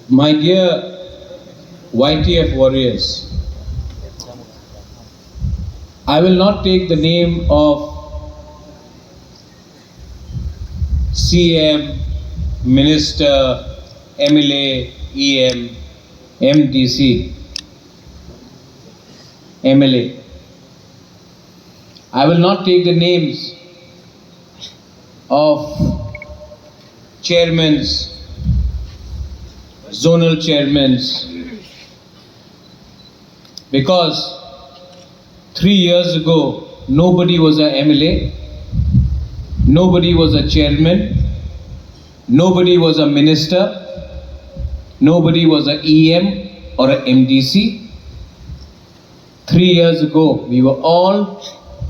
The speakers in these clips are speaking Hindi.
My dear YTF warriors, I will not take the name of CM, Minister, MLA, EM, MDC, MLA. I will not take the names of chairmen, zonal chairmen, because 3 years ago nobody was a MLA, nobody was a chairman, nobody was a minister, nobody was a EM or a MDC. 3 years ago we were all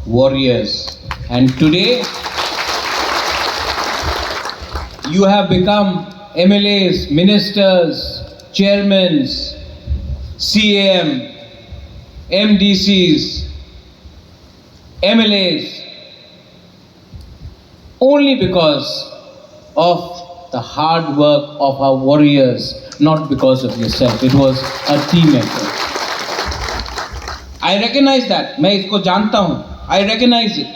warriors, and today you have become MLAs, ministers, chairmen, CM, MDCs, MLAs, only because of the hard work of our warriors, not because of yourself. It was a team effort. I recognize that. मैं इसको जानता हूँ. I recognize it.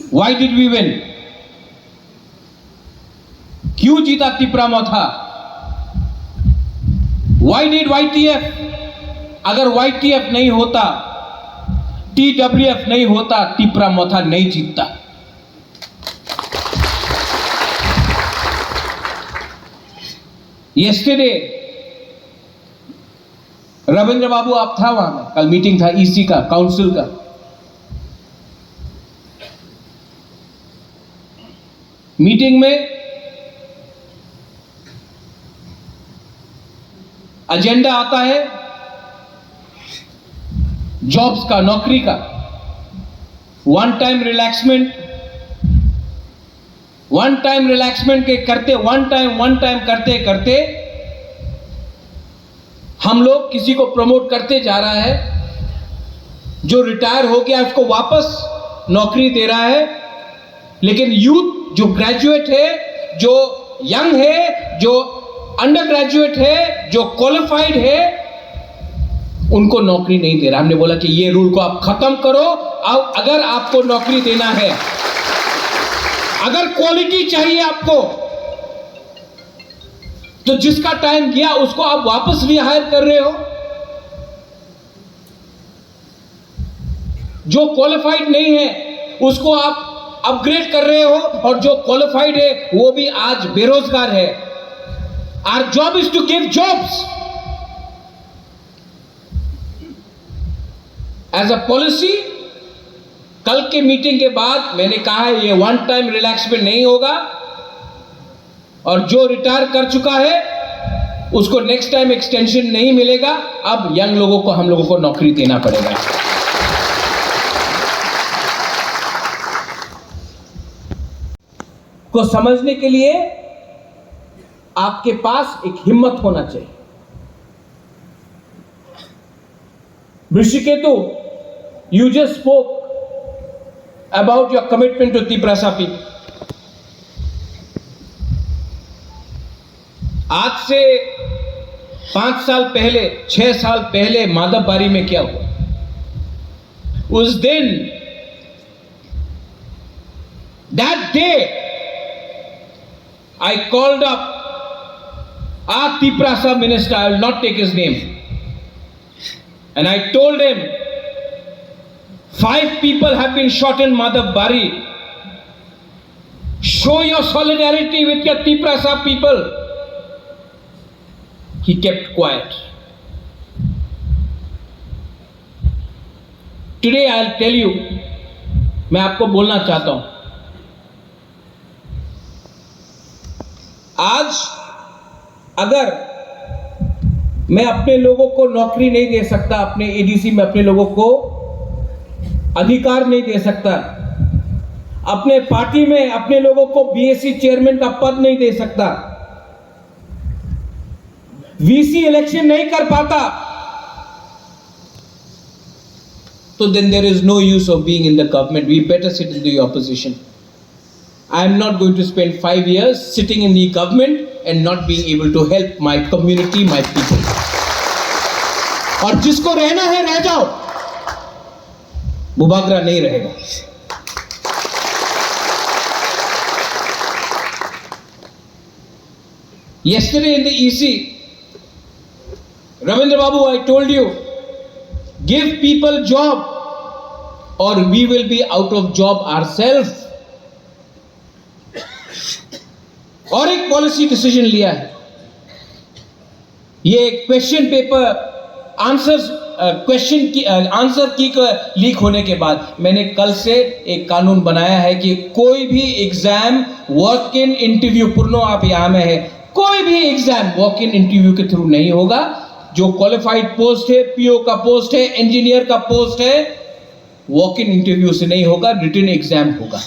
Why did we win? क्यों जीता तिपरा मोथा? Why did YTF? अगर YTF नहीं होता, TWF नहीं होता, तिपरा मोथा नहीं जीतता. Yesterday, रविंद्र बाबू आप था वहां में, कल मीटिंग था ईसी का, काउंसिल का. मीटिंग में एजेंडा आता है जॉब्स का, नौकरी का, वन टाइम रिलैक्समेंट के करते, वन टाइम करते करते हम लोग किसी को प्रमोट करते जा रहा है. जो रिटायर हो गया उसको वापस नौकरी दे रहा है, लेकिन यूथ जो ग्रेजुएट है, जो यंग है, जो अंडर ग्रेजुएट है, जो क्वालिफाइड है, उनको नौकरी नहीं दे रहा. हमने बोला कि ये रूल को आप खत्म करो. अब अगर आपको नौकरी देना है, अगर क्वालिटी चाहिए आपको, तो जिसका टाइम गया उसको आप वापस रिहायर कर रहे हो. जो क्वालिफाइड नहीं है उसको आप अपग्रेड कर रहे हो, और जो क्वालिफाइड है वो भी आज बेरोजगार है. Our job is to give jobs. As a policy, कल के मीटिंग के बाद मैंने कहा है ये वन टाइम रिलैक्समेंट नहीं होगा, और जो रिटायर कर चुका है उसको नेक्स्ट टाइम एक्सटेंशन नहीं मिलेगा. अब यंग लोगों को, हम लोगों को नौकरी देना पड़ेगा. को समझने के लिए आपके पास एक हिम्मत होना चाहिए. ऋषिकेतु, you just spoke about your commitment to Tiprasa people. आज से 5 साल पहले, 6 साल पहले माधवबारी में क्या हुआ? उस दिन, that day, I called up our Tiprasa minister, I will not take his name, and I told him 5 people have been shot in Madhubari. Show your solidarity with your Tiprasa people. He kept quiet. Today I'll tell you, मैं आपको बोलना चाहता हूं, आज अगर मैं अपने लोगों को नौकरी नहीं दे सकता, अपने एडीसी में अपने लोगों को अधिकार नहीं दे सकता, अपने पार्टी में अपने लोगों को बीएससी चेयरमैन का पद नहीं दे सकता, वीसी इलेक्शन नहीं कर पाता, तो then there is no use of being in the government. We better sit in the opposition. I am not going to spend 5 years sitting in the government and not being able to help my community, my people. और जिसको रहना है रह जाओ, बुबागरा नहीं रहेगा. Yesterday in the EC, Ravindra Babu, I told you, give people job or we will be out of job ourselves. और एक पॉलिसी डिसीजन लिया है. ये क्वेश्चन पेपर क्वेश्चन की आंसर की लीक होने के बाद मैंने कल से एक कानून बनाया है कि कोई भी एग्जाम वॉक इन इंटरव्यू, पूर्णो आप यहां में है, कोई भी एग्जाम वॉक इन इंटरव्यू के थ्रू नहीं होगा. जो क्वालिफाइड पोस्ट है, पीओ का पोस्ट है, इंजीनियर का पोस्ट है, वॉक इन इंटरव्यू से नहीं होगा, रिटन एग्जाम होगा.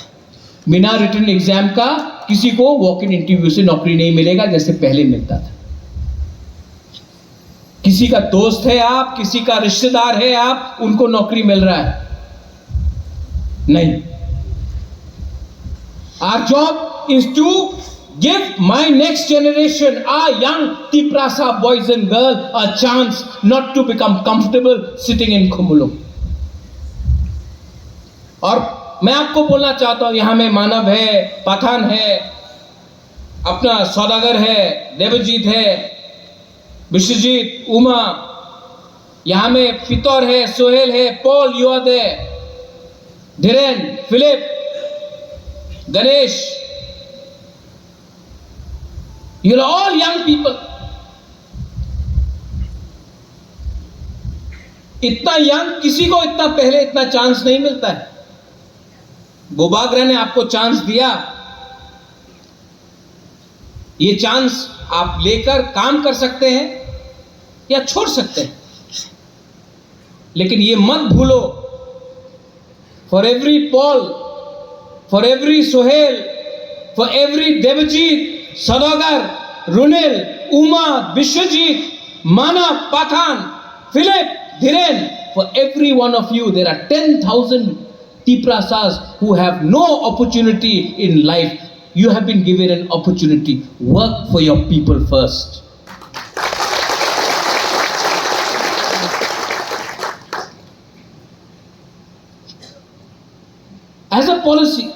बिना रिटन एग्जाम का किसी को वॉक इन इंटरव्यू से नौकरी नहीं मिलेगा जैसे पहले मिलता था. किसी का दोस्त है आप, किसी का रिश्तेदार है आप, उनको नौकरी मिल रहा है नहीं. Our job is to give my next generation, our young Tiprasa boys and girls, a chance not to become comfortable sitting in Khumulung. और मैं आपको बोलना चाहता हूं, यहां में मानव है, पठान है, अपना सौदागर है, देवजीत है, विश्वजीत, उमा, यहां में फितौर है, सोहेल है, Paul, you are there, Dhiren, Philip, Ganesh, you are all young people. इतना यंग किसी को इतना पहले इतना चांस नहीं मिलता है. बुबागरा ने आपको चांस दिया. ये चांस आप लेकर काम कर सकते हैं या छोड़ सकते हैं, लेकिन ये मत भूलो, for every Paul, for every Sohail, for every Devjit, Saudagar, Runel, Uma, Biswajit, Manav, Pathan, Philip, Dhiren, for every one of you there are 10,000 Tiprasas who have no opportunity in life. You have been given an opportunity. Work for your people first. As a policy,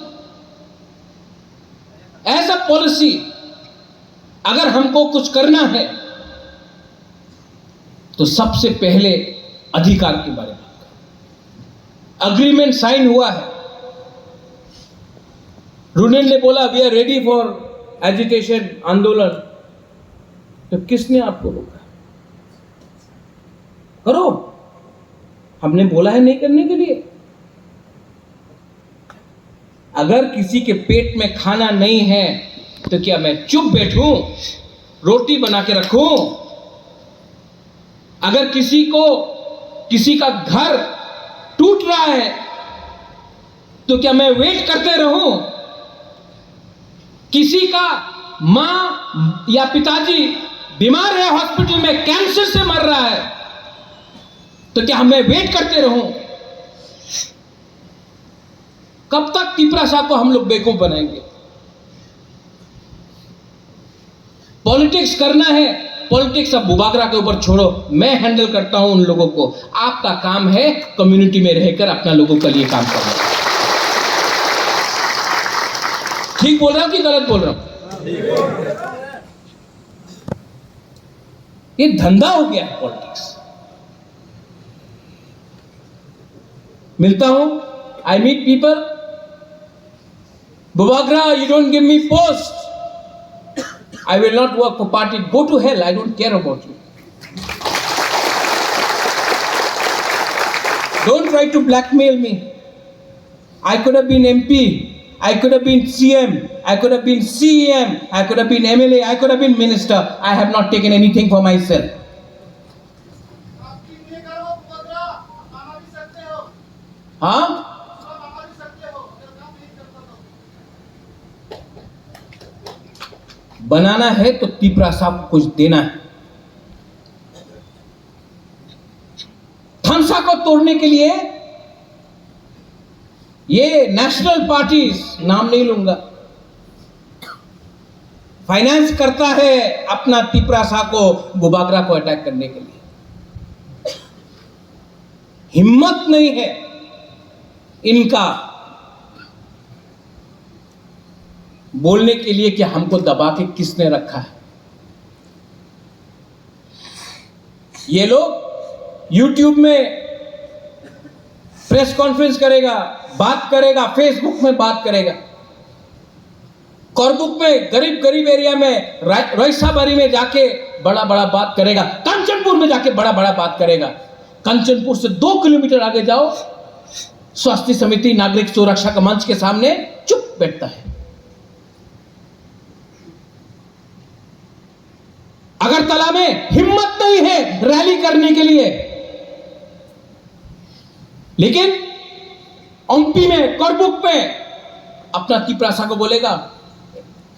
अगर हमको कुछ करना है तो सबसे पहले अधिकार के बारे में. अग्रीमेंट साइन हुआ है. रुनेल ने बोला we are ready for agitation, आंदोलन. तो किसने आपको रोका? करो, हमने बोला है नहीं करने के लिए. अगर किसी के पेट में खाना नहीं है तो क्या मैं चुप बैठूं, रोटी बना के रखूं? अगर किसी का घर टूट रहा है तो क्या मैं वेट करते रहूं? किसी का मां या पिताजी बीमार है, हॉस्पिटल में कैंसर से मर रहा है, तो क्या मैं वेट करते रहूं? कब तक तिपरासा को हम लोग बेवकूफ बनाएंगे? पॉलिटिक्स करना है, पॉलिटिक्स अब बुबागरा के ऊपर छोड़ो, मैं हैंडल करता हूं उन लोगों को. आपका काम है कम्युनिटी में रहकर अपना लोगों के लिए काम करना. ठीक बोल रहा हूं कि गलत बोल रहा हूं? ये धंधा हो गया है पॉलिटिक्स. मिलता हूं, I meet people, Bubagra you don't give me post, I will not work for party. Go to hell. I don't care about you. Don't try to blackmail me. I could have been MP. I could have been CM. I could have been CEM. I could have been MLA. I could have been minister. I have not taken anything for myself. हाँ? बनाना है तो तिपरासा को कुछ देना है. थामसा को तोड़ने के लिए ये नेशनल पार्टीज, नाम नहीं लूंगा, फाइनेंस करता है अपना तिपरासा को, बुबागरा को अटैक करने के लिए। हिम्मत नहीं है इनका बोलने के लिए कि हमको दबा के किसने रखा है। ये लोग YouTube में प्रेस कॉन्फ्रेंस करेगा, बात करेगा, फेसबुक में बात करेगा, करबुक में गरीब गरीब एरिया में रईसाबारी में जाके बड़ा बड़ा बात करेगा, कंचनपुर में जाके बड़ा बड़ा बात करेगा। कंचनपुर से 2 किलोमीटर आगे जाओ, स्वास्थ्य समिति नागरिक सुरक्षा का मंच के सामने चुप बैठता है। अगरतला में हिम्मत नहीं है रैली करने के लिए, लेकिन एमपी में करबुक में अपना तिपरासा को बोलेगा,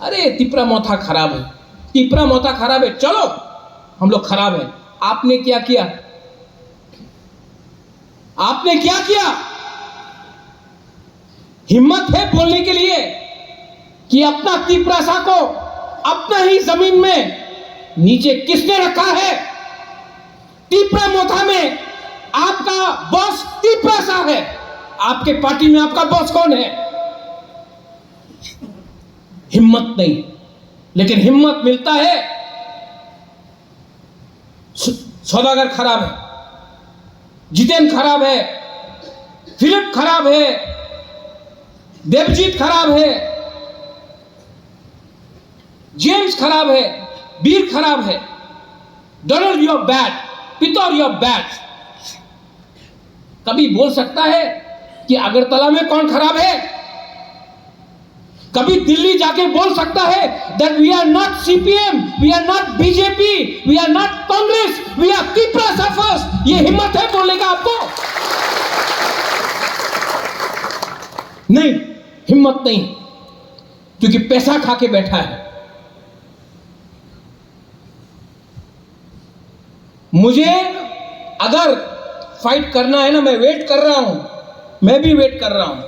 अरे तिपरा मोथा खराब है, तिपरा मोथा खराब है, चलो हम लोग खराब है। आपने क्या किया? आपने क्या किया? हिम्मत है बोलने के लिए कि अपना तिपरासा को अपना ही जमीन में नीचे किसने रखा है? तिपरा मोथा में आपका बॉस तिपरासा है। आपके पार्टी में आपका बॉस कौन है? हिम्मत नहीं, लेकिन हिम्मत मिलता है। सौदागर खराब है, जितेंद्र खराब है, फिलिप खराब है, देवजीत खराब है, जेम्स खराब है, बीर खराब है, Donald you are bad, Pitaur you are bad. कभी बोल सकता है कि अगरतला में कौन खराब है? कभी दिल्ली जाके बोल सकता है that we are not CPM, we are not BJP, we are not Congress, we are Tiprasa first? ये हिम्मत है बोलने का आपको? नहीं, हिम्मत नहीं, क्योंकि पैसा खा के बैठा है। मुझे अगर फाइट करना है ना, मैं वेट कर रहा हूं, मैं भी वेट कर रहा हूं,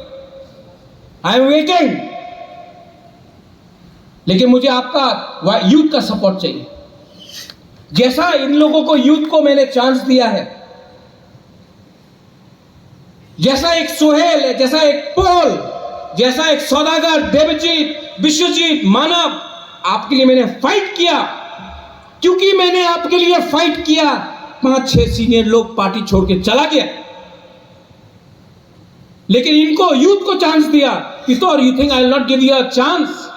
आई एम वेटिंग, लेकिन मुझे आपका यूथ का सपोर्ट चाहिए। जैसा इन लोगों को, यूथ को मैंने चांस दिया है, जैसा एक सोहेल है, जैसा एक पोल, जैसा एक सौदागर, देवजीत, विश्वजीत, मानव, आपके लिए मैंने फाइट किया। क्योंकि मैंने आपके लिए फाइट किया, 5-6 सीनियर लोग पार्टी छोड़ के चला गया, लेकिन इनको, यूथ को चांस दिया। Pitaur, you think I will not give you a chance?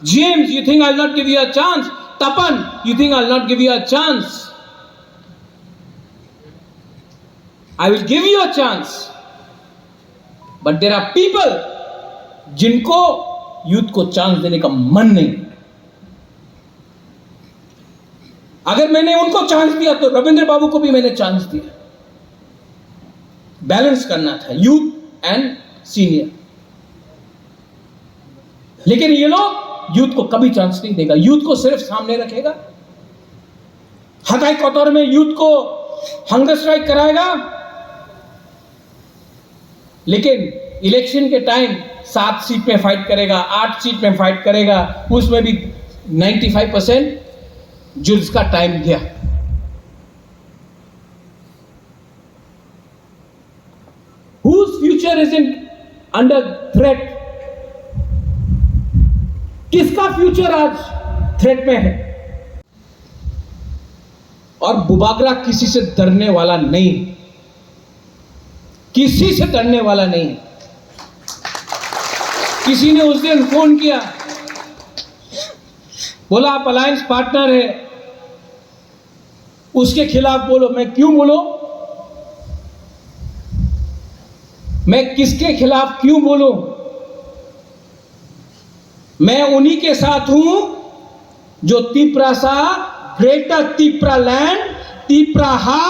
James, you think I'll not give you a chance? Tapan, you think I'll not give you a chance? I will give you a chance. But there are people जिनको यूथ को चांस देने का मन नहीं। अगर मैंने उनको चांस दिया तो रविंद्र बाबू को भी मैंने चांस दिया। बैलेंस करना था यूथ एंड सीनियर, लेकिन ये लोग यूथ को कभी चांस नहीं देगा। यूथ को सिर्फ सामने रखेगा, हटाई कतौर में यूथ को हंगर स्ट्राइक कराएगा, लेकिन इलेक्शन के टाइम 7 सीट में फाइट करेगा, 8 सीट में फाइट करेगा, उसमें भी 95% जो इसका टाइम गया। Whose future isn't under threat? किसका फ्यूचर आज थ्रेट में है? और बुबागरा किसी से डरने वाला नहीं, किसी से डरने वाला नहीं। किसी ने उस दिन फोन किया, बोला आप अलायंस पार्टनर है, उसके खिलाफ बोलो। मैं क्यों बोलो? मैं किसके खिलाफ क्यों बोलूं? मैं उन्हीं के साथ हूं जो तिपरासा, ग्रेटर तिपरा लैंड, तिपराहा,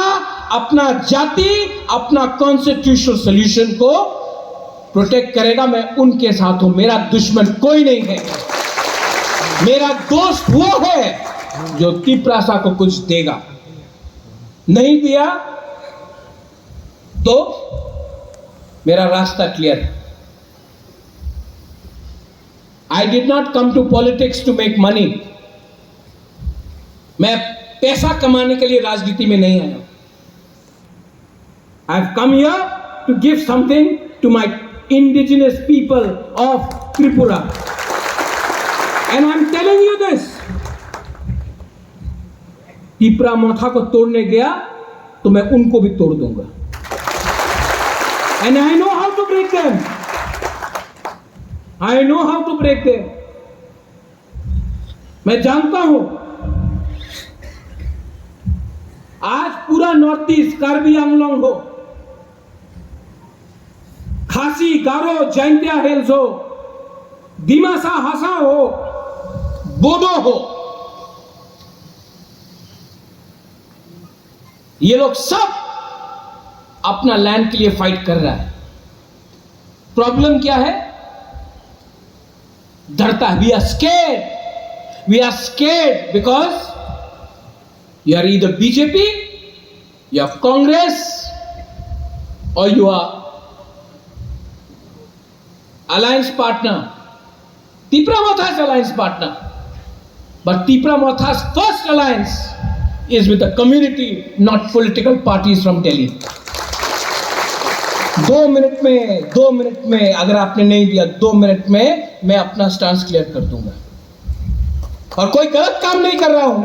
अपना जाति, अपना कॉन्स्टिट्यूशनल सॉल्यूशन को प्रोटेक्ट करेगा। मैं उनके साथ हूं। मेरा दुश्मन कोई नहीं है, मेरा दोस्त वो है जो तिपरासा को कुछ देगा। नहीं दिया तो मेरा रास्ता क्लियर है। I did not come to politics to make money. मैं पैसा कमाने के लिए राजनीति में नहीं आया. I've come here to give something to my indigenous people of Tripura. And I'm telling you this. Tipra मोथा को तोड़ने गया तो मैं उनको भी तोड़ दूंगा. And I know how to break them. I know how to break them. मैं जानता हूं. आज पूरा नॉर्थ ईस्ट, कार्बी आंगलोंग हो, खासी, गारो, जैंतिया हिल्स हो, दिमासा हासा हो, बोडो हो, ये लोग सब अपना लैंड के लिए फाइट कर रहा है. प्रॉब्लम क्या है? डरता है. We are scared. We are scared because you are either BJP, you are Congress, और you are alliance partner. Tipra Motha's alliance partner. But Tipra Motha's first alliance is with the community, not political parties from Delhi. 2 minute में अगर आपने नहीं दिया, 2 मिनट में मैं अपना स्टांस क्लियर कर दूंगा. और कोई गलत काम नहीं कर रहा हूं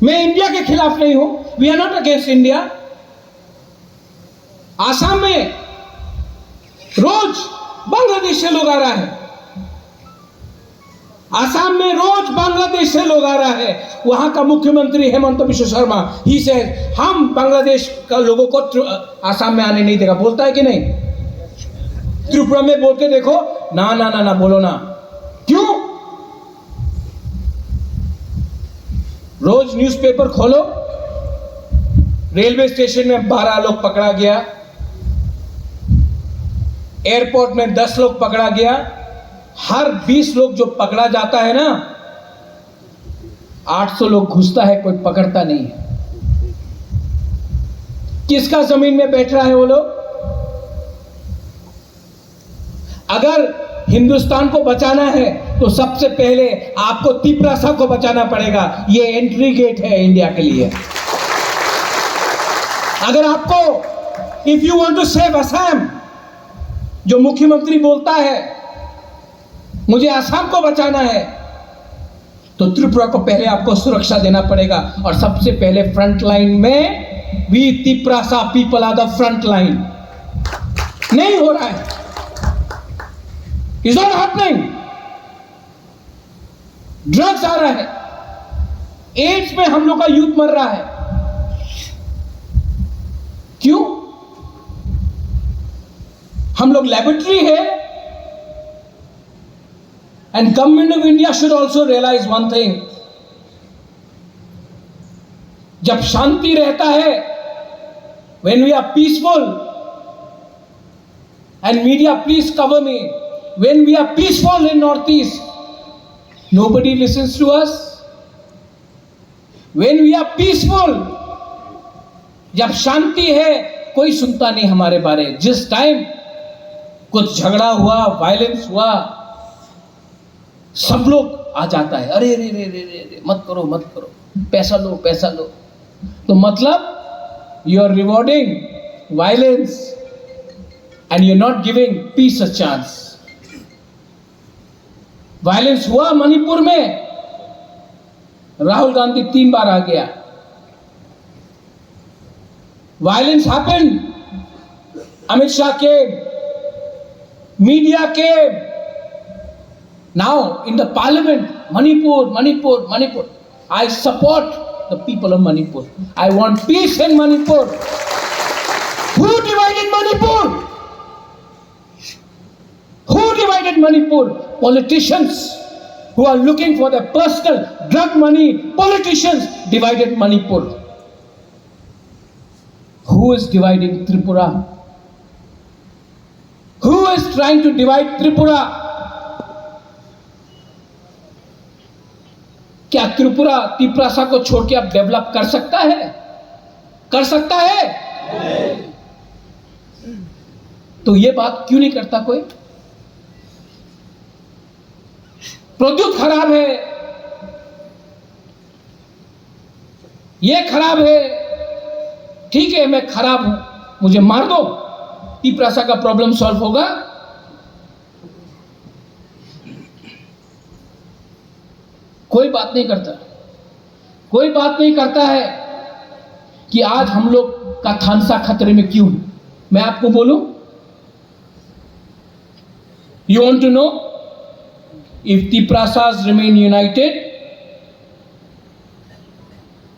मैं इंडिया के खिलाफ नहीं हूं. We are not against India. Assam में रोज बांग्लादेश से लोग आ रहा है. आसाम में रोज बांग्लादेश से लोग आ रहा है. वहां का मुख्यमंत्री हेमंत बिश्व शर्मा ही से हम बांग्लादेश का लोगों को आसाम में आने नहीं देगा. बोलता है कि नहीं? त्रिपुरा में बोल के देखो. ना ना ना ना बोलो ना. क्यों? रोज न्यूज़पेपर खोलो, रेलवे स्टेशन में 12 लोग पकड़ा गया, एयरपोर्ट में 10 लोग पकड़ा गया. हर 20 लोग जो पकड़ा जाता है ना, 800 लोग घुसता है, कोई पकड़ता नहीं है. किसका जमीन में बैठ रहा है वो लोग? अगर हिंदुस्तान को बचाना है तो सबसे पहले आपको तिपरासा को बचाना पड़ेगा. ये एंट्री गेट है इंडिया के लिए. अगर आपको, if you want to save Assam, जो मुख्यमंत्री बोलता है मुझे असम को बचाना है, तो त्रिपुरा को पहले आपको सुरक्षा देना पड़ेगा. और सबसे पहले फ्रंट लाइन में we Tiprasa people are the front line. नहीं हो रहा है. Is not happening. ड्रग्स आ रहा है. एड्स में हम लोग का यूथ मर रहा है. क्यों? हम लोग लैबोरेटरी है. And government of India should also realise one thing. जब शांति रहता है, when we are peaceful, and media please cover me, when we are peaceful in North East, nobody listens to us. When we are peaceful, जब शांति है, कोई सुनता नहीं हमारे बारे. जिस टाइम कुछ झगड़ा हुआ, वायलेंस हुआ, सब लोग आ जाता है. अरे रे रे रे रे, मत करो मत करो, पैसा लो पैसा लो. तो मतलब you are rewarding violence and you are not giving peace a chance. Violence हुआ मणिपुर में, राहुल गांधी 3 बार आ गया. Violence happened, Amit Shah came, media came. Now in the parliament, Manipur. I support the people of Manipur. I want peace in Manipur. Who divided Manipur? Who divided Manipur? Politicians who are looking for their personal drug money. Politicians divided Manipur. Who is dividing Tripura? Who is trying to divide Tripura? क्या त्रिपुरा तिपरासा को छोड़ के अब डेवलप कर सकता है? कर सकता है? तो ये बात क्यों नहीं करता कोई? प्रद्युत खराब है, ये खराब है, ठीक है मैं खराब हूं, मुझे मार दो, तिपरासा का प्रॉब्लम सॉल्व होगा? कोई बात नहीं करता, कोई बात नहीं करता है कि आज हम लोग का थानसा खतरे में क्यों है। मैं आपको बोलूं, you want to know, if Tiprasas remain united,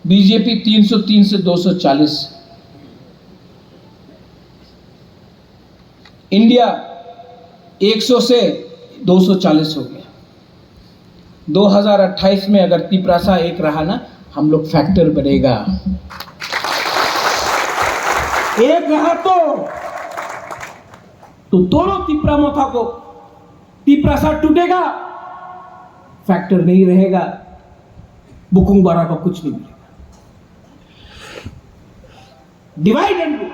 BJP 303 से 240, इंडिया 100 से 240 हो गया। 2028 में अगर तिपरासा एक रहा ना, हम लोग फैक्टर बनेगा। एक रहा तो तोड़ो तिपरामोथा को, तिपरासा टूटेगा, फैक्टर नहीं रहेगा, बुकुंग बारा का कुछ नहीं मिलेगा। Divide and rule.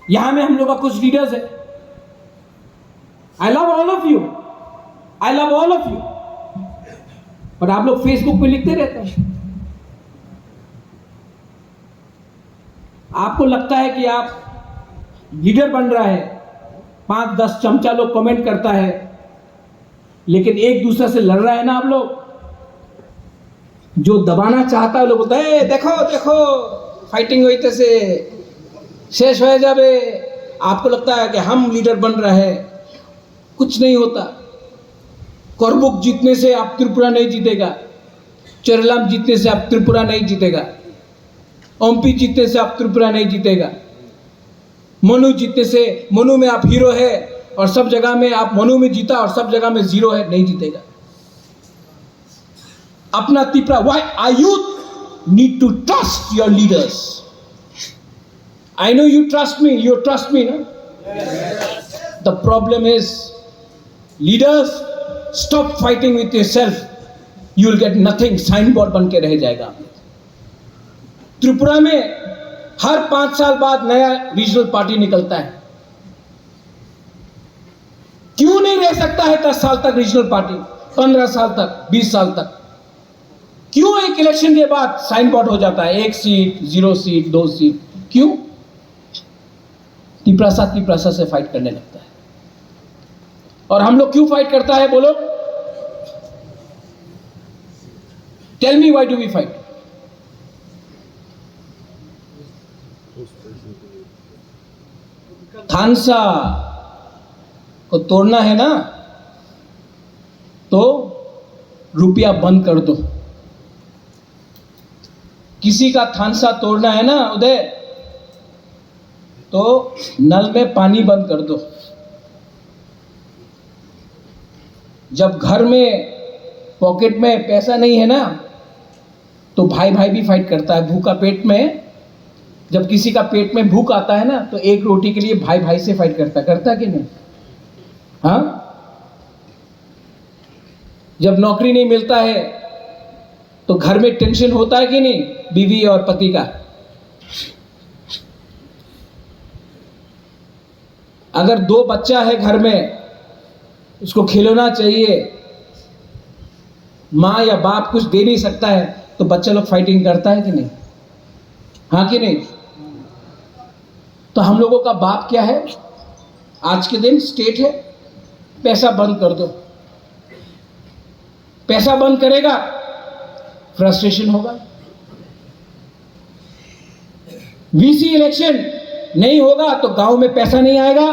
यहां में हम लोग का कुछ लीडर्स है, आई love all of you, I love all of you, पर आप लोग फेसबुक पे लिखते रहते हैं। आपको लगता है कि आप लीडर बन रहा है, 5-10 चमचा लोग कमेंट करता है, लेकिन एक दूसरे से लड़ रहा है ना आप लोग। जो दबाना चाहता है लोग बोलते हैं देखो देखो फाइटिंग हुई से शेष हो जावे। आपको लगता है कि हम लीडर बन रहे हैं, कुछ नहीं होता। करबुक जीतने से आप त्रिपुरा नहीं जीतेगा, चेरलाम जीतने से आप त्रिपुरा नहीं जीतेगा, ओम्पी जीतने से आप त्रिपुरा नहीं जीतेगा, मनु जीतने से, मनु में आप हीरो है और सब जगह में आप मनु में जीता और सब जगह में जीरो है, नहीं जीतेगा। अपना Tripura, why are youth need to trust your leaders. I know you trust me, you trust me ना। The problem is leaders, stop fighting with yourself, you will get nothing. Sign board बन के रह जाएगा। त्रिपुरा में हर 5 साल बाद नया रीजनल पार्टी निकलता है। क्यों नहीं रह सकता है 10 साल तक रीजनल पार्टी, 15 साल तक, 20 साल तक? क्यों एक इलेक्शन के बाद साइन बोर्ड हो जाता है, 1 सीट, 0 सीट, 2 सीट? क्यों? तिपरासा से फाइट करने लगता है। और हम लोग क्यों फाइट करता है बोलो? Tell me, why do we fight? Thansa को तोड़ना है ना, तो रुपया बंद कर दो। किसी का थानसा तोड़ना है ना उदय, तो नल में पानी बंद कर दो। जब घर में पॉकेट में पैसा नहीं है ना, तो भाई भाई भी फाइट करता है। भूखा पेट में, जब किसी का पेट में भूख आता है ना, तो एक रोटी के लिए भाई भाई से फाइट करता कि नहीं? हाँ, जब नौकरी नहीं मिलता है तो घर में टेंशन होता है कि नहीं, बीवी और पति का? अगर 2 बच्चा है घर में, उसको खिलौना चाहिए, माँ या बाप कुछ दे नहीं सकता है, तो बच्चा लोग फाइटिंग करता है कि नहीं? हाँ कि नहीं? तो हम लोगों का बाप क्या है आज के दिन? स्टेट है। पैसा बंद कर दो। पैसा बंद करेगा, फ्रस्ट्रेशन होगा। वीसी इलेक्शन नहीं होगा तो गांव में पैसा नहीं आएगा,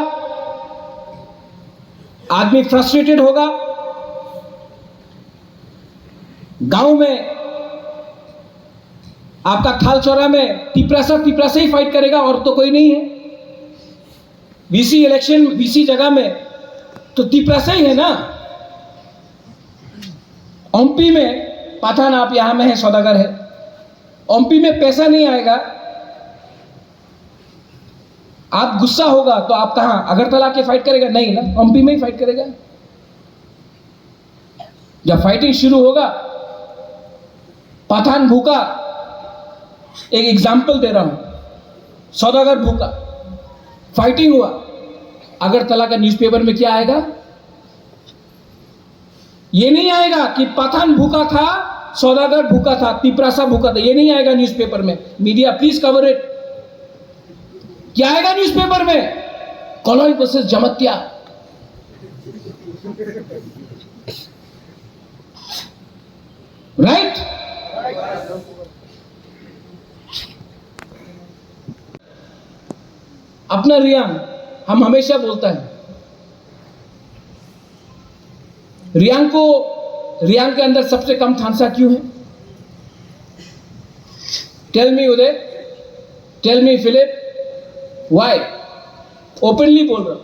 आदमी फ्रस्ट्रेटेड होगा। गांव में आपका थाल चौरा में तिपरासा ही फाइट करेगा और तो कोई नहीं है। वीसी इलेक्शन, वीसी जगह में तो तिपरासा ही है ना। ओम्पी में पाठान, आप यहां में है, सौदागर है, ओम्पी में पैसा नहीं आएगा, आप गुस्सा होगा तो आप कहां, अगरतला के फाइट करेगा? नहीं ना, ओम्पी में ही फाइट करेगा। जब फाइटिंग शुरू होगा, पाठान भूखा, एक एग्जाम्पल दे रहा हूं, सौदागर भूखा, फाइटिंग हुआ, अगरतला का न्यूज़पेपर में क्या आएगा? ये नहीं आएगा कि पठान भूखा था, सौदागर भूखा था, तिपरासा भूखा था, ये नहीं आएगा न्यूज़पेपर में। Media please cover it. क्या आएगा न्यूज़पेपर में? कॉलोई वर्सेस जमत्या। राइट? अपना रियांग हम हमेशा बोलता है, रियांग के अंदर सबसे कम थानसा क्यों है? Tell me Uday, tell me Philip, why? Openly बोल रहा हूं,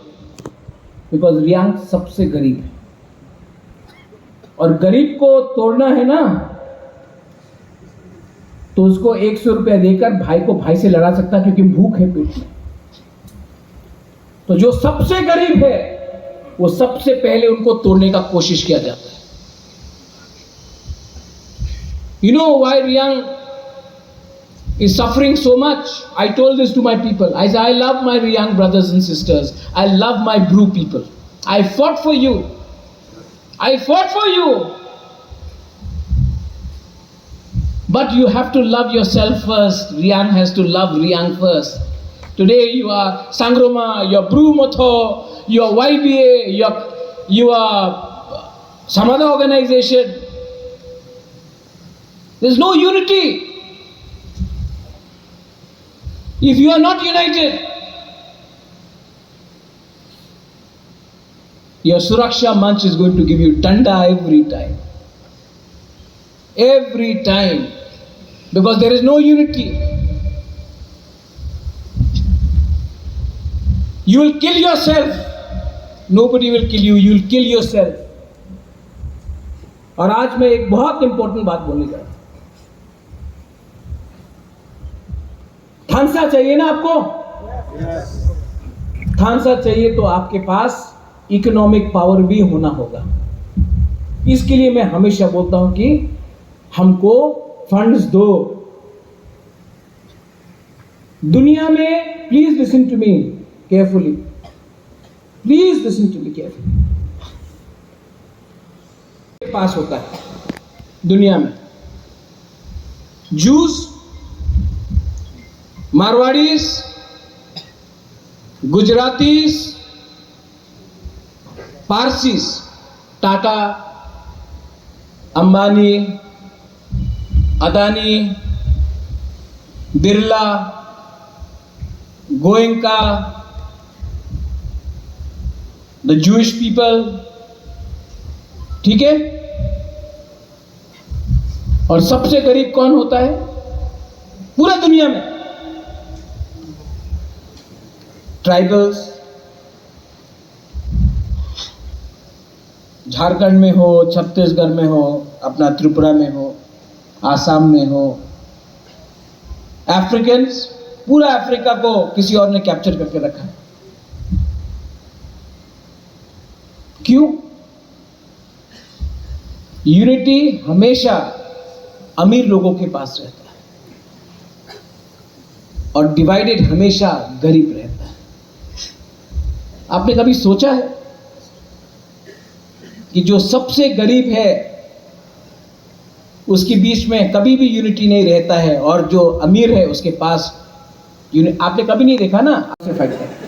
बिकॉज रियांग सबसे गरीब है, और गरीब को तोड़ना है ना, तो उसको 100 रुपया देकर भाई को भाई से लड़ा सकता, क्योंकि भूख है पेट में। तो जो सबसे गरीब है वो सबसे पहले उनको तोड़ने का कोशिश किया जाता है। You know why Riyang is suffering so much? I told this to my people. I said, I love my Riyang brothers and sisters. I love my Bru people. I fought for you. I fought for you. But you have to love yourself first. Riyang has to love Riyang first. Today you are Sangroma, you are Bru Motho, you are YBA, you are some other organization. There's no unity. If you are not united, your Suraksha Manch is going to give you danda every time. Every time. Because there is no unity. You will kill yourself. Nobody will kill you. You will kill yourself. और आज मैं एक बहुत इंपॉर्टेंट बात बोलने जा रहा हूं। थानसा चाहिए ना आपको? थानसा चाहिए तो आपके पास इकोनॉमिक पावर भी होना होगा। इसके लिए मैं हमेशा बोलता हूं कि हमको फंड्स दो। दुनिया में, please listen to me carefully, please listen to me carefully, पास होता है दुनिया में Jews, Marwaris, Gujaratis, Parsis, Tata, Ambani, Adani, Birla, Goenka, the Jewish people, ठीक है? और सबसे गरीब कौन होता है पूरा दुनिया में? ट्राइबल्स। झारखंड में हो, छत्तीसगढ़ में हो, अपना त्रिपुरा में हो, आसाम में हो, अफ्रीकन्स, पूरा अफ्रीका को किसी और ने कैप्चर करके रखा है। क्यों? यूनिटी हमेशा अमीर लोगों के पास रहता है और डिवाइडेड हमेशा गरीब रहता है। आपने कभी सोचा है कि जो सबसे गरीब है उसके बीच में कभी भी यूनिटी नहीं रहता है, और जो अमीर है उसके पास आपने कभी नहीं देखा ना, आपसे फाइट करते।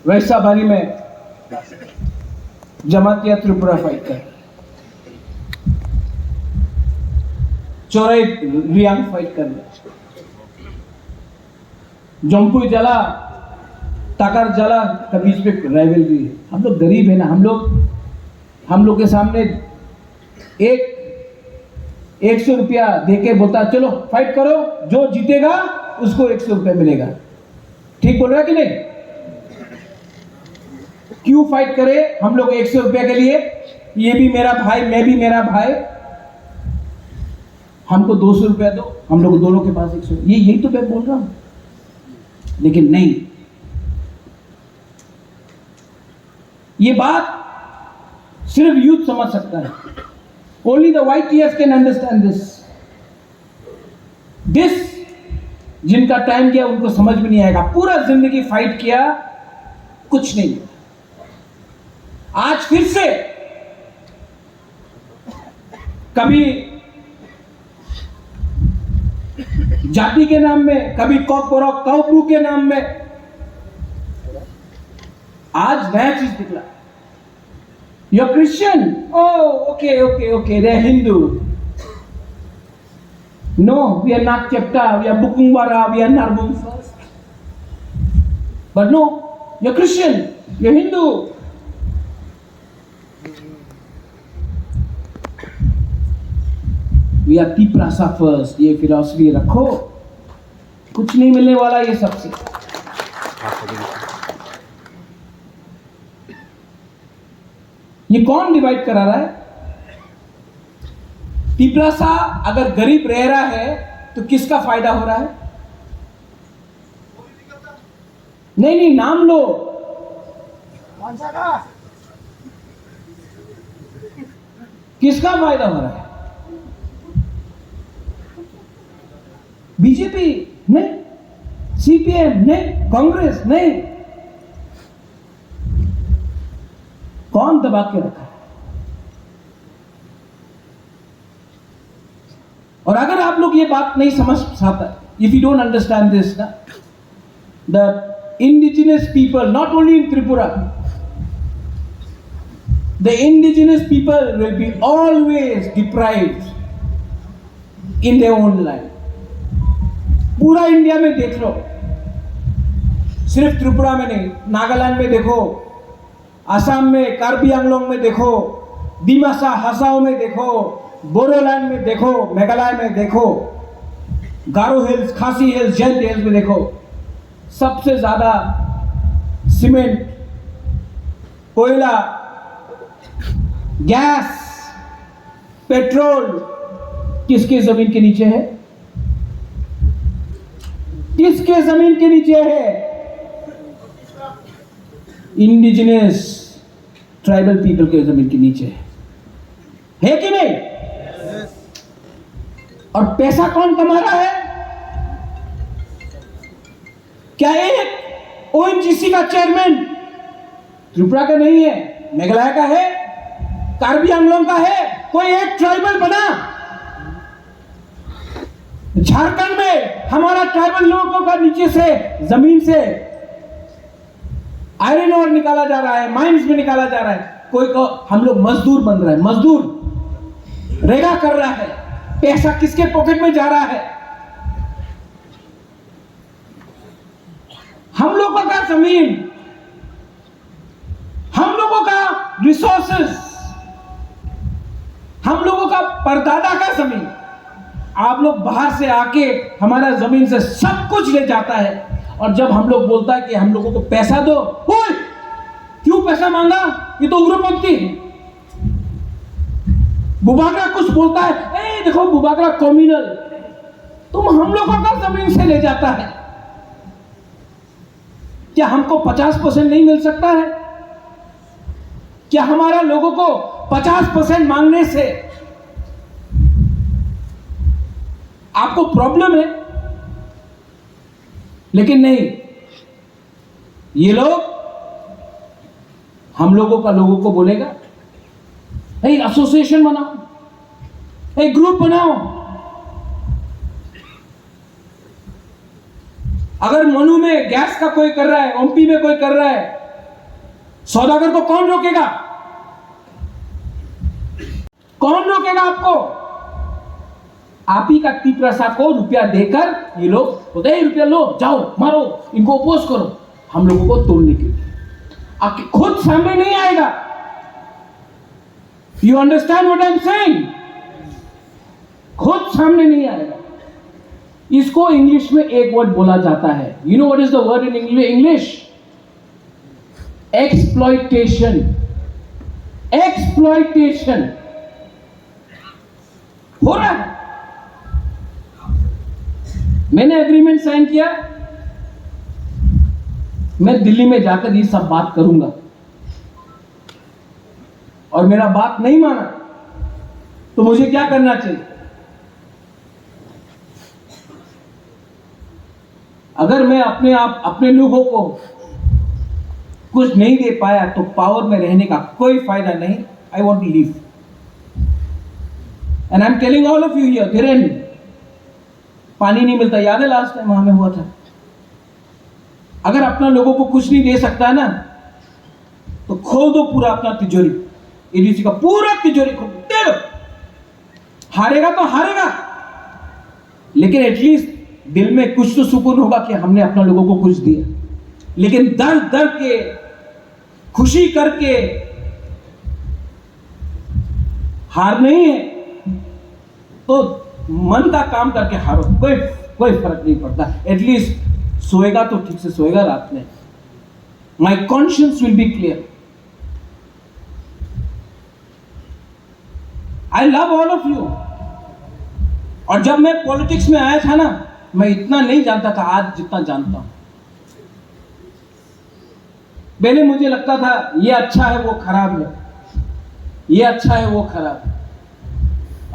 वैसा बारी में जमातिया त्रिपुरा फाइट कर, चौराई रियांग फाइट कर, जम्पुई जला, टाकर जला का बीच में राइवलरी है। हम लोग गरीब है ना, हम लोग के सामने 100 रुपया देके बोलता चलो फाइट करो, जो जीतेगा उसको 100 रुपया मिलेगा। ठीक बोल रहा है कि नहीं? क्यों फाइट करे हम लोग 100 रुपया के लिए? ये भी मेरा भाई, मैं भी मेरा भाई, हमको 200 रुपया दो, हम लोग दोनों के पास 100। यही तो मैं बोल रहा हूं। लेकिन नहीं, ये बात सिर्फ यूथ समझ सकता है। Only the YTF can understand this. जिनका टाइम गया उनको समझ में नहीं आएगा। पूरा जिंदगी फाइट किया, कुछ नहीं। आज फिर से कभी जाति के नाम में, कभी कॉकबोरॉक काउब्रू के नाम में। आज नया चीज निकला, you are Christian, okay okay okay, they Hindu. No, we are not Chepta, we are Bukungwara, we are Narbung first. But no, you are Christian, you are Hindu. We are Tiprasa first. ये फिलॉसफी रखो, कुछ नहीं मिलने वाला ये सबसे। ये कौन डिवाइड करा रहा है? तिपरासा अगर गरीब रह रहा है तो किसका फायदा हो रहा है? नहीं नहीं, नाम लो। किसका फायदा हो रहा है? बीजेपी नहीं, सीपीएम नहीं, कांग्रेस नहीं। कौन दबा के रखा है? और अगर आप लोग ये बात नहीं समझ पाता, if you don't understand this ना, the indigenous people, not only in Tripura, the indigenous people will be always deprived in their own land. पूरा इंडिया में देख लो, सिर्फ त्रिपुरा में नहीं, नागालैंड में देखो, असम में, कार्बी आंगलोंग में देखो, दिमासा हसाओ में देखो, बोडोलैंड में देखो, मेघालय में देखो, गारो हिल्स, खासी हिल्स, जैंत हिल्स में देखो, सबसे ज्यादा सीमेंट, कोयला, गैस, पेट्रोल किसके जमीन के नीचे है? किसके जमीन के नीचे है? इंडिजिनस ट्राइबल पीपल के जमीन के नीचे है कि नहीं? और पैसा कौन कमा रहा है? क्या एक ओएनजीसी का चेयरमैन त्रिपुरा का नहीं है, मेघालय का है, कार्बी आंगलोंग का है? कोई एक ट्राइबल बना? झारखंड में हमारा ट्राइबल लोगों का नीचे से, जमीन से आयरन ओर निकाला जा रहा है, माइंस में निकाला जा रहा है। कोई को हम लोग मजदूर बन रहे हैं, मजदूर रेगा कर रहा है। पैसा किसके पॉकेट में जा रहा है? हम लोगों का जमीन, हम लोगों का रिसोर्सेस, हम लोगों का परदादा का जमीन, आप लोग बाहर से आके हमारा जमीन से सब कुछ ले जाता है। और जब हम लोग बोलता है कि हम लोगों को पैसा दो, ओए क्यों पैसा मांगा? ये तो उग्रपंथी है। बुबागरा कुछ बोलता है, ए देखो बुबागरा कम्युनल, तुम हम लोगों का जमीन से ले जाता है। क्या हमको 50% नहीं मिल सकता है? क्या हमारा लोगों को 50% मांगने से आपको प्रॉब्लम है? लेकिन नहीं, ये लोग हम लोगों का लोगों को बोलेगा, एक एसोसिएशन बनाओ, एक ग्रुप बनाओ। अगर मनु में गैस का कोई कर रहा है, ओमपी में कोई कर रहा है, सौदागर को कौन रोकेगा? कौन रोकेगा आपको? आप ही का तिपरासा को रुपया देकर ये लोग बोलते हैं, रुपया लो, जाओ मारो, इनको अपोज करो, हम लोगों को तोड़ने के लिए। आपके खुद सामने नहीं आएगा। You understand what I am saying? खुद सामने नहीं आएगा। इसको इंग्लिश में एक वर्ड बोला जाता है। You know what is the word in English? Exploitation. Exploitation हो रहा है। मैंने एग्रीमेंट साइन किया, मैं दिल्ली में जाकर ये सब बात करूंगा, और मेरा बात नहीं माना तो मुझे क्या करना चाहिए? अगर मैं अपने आप अपने लोगों को कुछ नहीं दे पाया तो पावर में रहने का कोई फायदा नहीं। I want to leave. And I am telling all of you here, Dhiren, पानी नहीं मिलता, याद है लास्ट टाइम वहां में हुआ था। अगर अपना लोगों को कुछ नहीं दे सकता ना, तो खोल दो पूरा अपना तिजोरी, एडीसी का पूरा तिजोरी खोल दे दो। हारेगा तो हारेगा, लेकिन एटलीस्ट दिल में कुछ तो सुकून होगा कि हमने अपना लोगों को कुछ दिया। लेकिन दर्द दर्द के, खुशी करके हार नहीं है, तो मन का काम करके हारो, कोई फर्क नहीं पड़ता। एटलीस्ट सोएगा तो ठीक से सोएगा रात में। My conscience will be clear. I love all of you. और जब मैं पॉलिटिक्स में आया था ना, मैं इतना नहीं जानता था आज जितना जानता हूं। पहले मुझे लगता था ये अच्छा है वो खराब है, ये अच्छा है वो खराब है।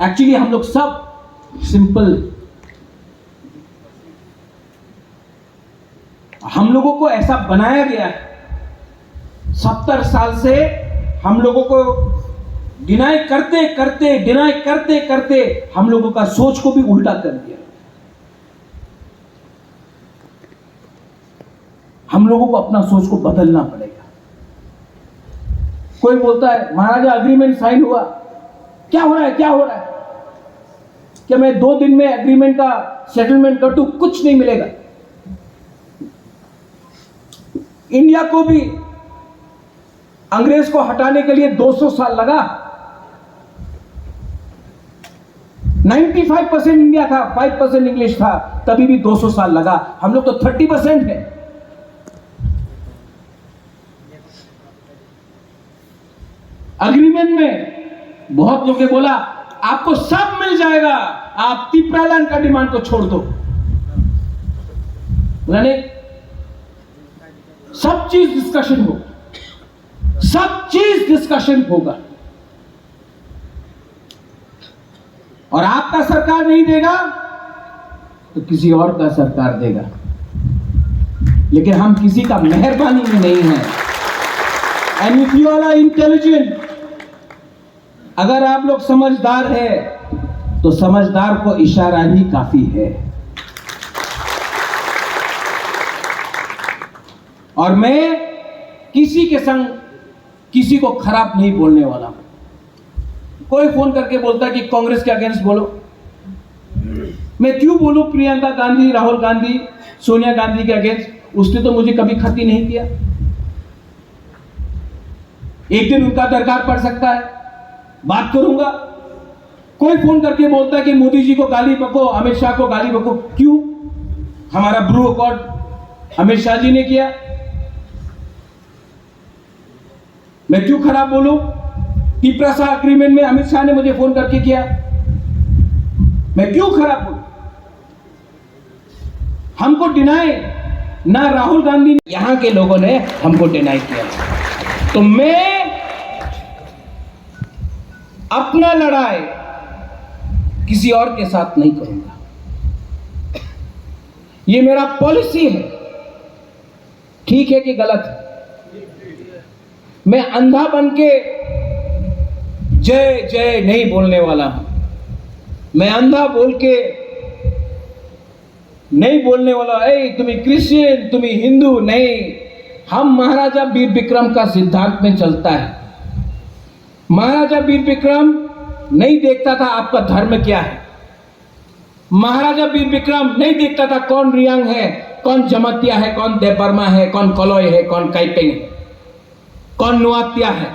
एक्चुअली हम लोग सब सिंपल, हम लोगों को ऐसा बनाया गया है। 70 साल से हम लोगों को डिनाई करते करते हम लोगों का सोच को भी उल्टा कर दिया। हम लोगों को अपना सोच को बदलना पड़ेगा। कोई बोलता है महाराजा अग्रीमेंट साइन हुआ, क्या हो रहा है, क्या हो रहा है? क्या मैं 2 दिन में एग्रीमेंट का सेटलमेंट कर दूं? कुछ नहीं मिलेगा। इंडिया को भी अंग्रेज को हटाने के लिए 200 साल लगा। 95% इंडिया था, 5% इंग्लिश था, तभी भी 200 साल लगा। हम लोग तो 30% है। अग्रीमेंट में बहुत लोगों ने बोला आपको सब मिल जाएगा, आप तिप्रालैंड का डिमांड को छोड़ दो। यानी सब चीज डिस्कशन होगा, सब चीज डिस्कशन होगा। और आपका सरकार नहीं देगा तो किसी और का सरकार देगा। लेकिन हम किसी का मेहरबानी में नहीं है। And if you are intelligent, अगर आप लोग समझदार है तो समझदार को इशारा ही काफी है। और मैं किसी के संग किसी को खराब नहीं बोलने वाला हूं। कोई फोन करके बोलता है कि कांग्रेस के अगेंस्ट बोलो, मैं क्यों बोलूं प्रियंका गांधी, राहुल गांधी, सोनिया गांधी के अगेंस्ट? उसने तो मुझे कभी खत ही नहीं किया। एक दिन उनका दरकार पड़ सकता है, बात करूंगा। कोई फोन करके बोलता है कि मोदी जी को गाली बको, अमित शाह को गाली बको, क्यों? हमारा ब्रू अकॉर्ड अमित शाह जी ने किया, मैं क्यों खराब बोलूं? तिप्रासा एग्रीमेंट में अमित शाह ने मुझे फोन करके किया, मैं क्यों खराब बोलूं? हमको डिनाई ना राहुल गांधी, यहां के लोगों ने हमको डिनाई किया। तो मैं अपना लड़ाई किसी और के साथ नहीं करूंगा। ये मेरा पॉलिसी है। ठीक है कि गलत है? मैं अंधा बन के जय जय नहीं बोलने वाला हूं। मैं अंधा बोल के नहीं बोलने वाला, ए तुम्हें क्रिश्चियन, तुम्हें हिंदू, नहीं। हम महाराजा वीर विक्रम का सिद्धांत में चलता है। महाराजा वीर विक्रम नहीं देखता था आपका धर्म क्या है। महाराजा वीर विक्रम नहीं देखता था कौन रियांग है, कौन जमातिया है, कौन देवबर्मा है, कौन कलोय है, कौन काइपेंग है, कौन नुआतिया है।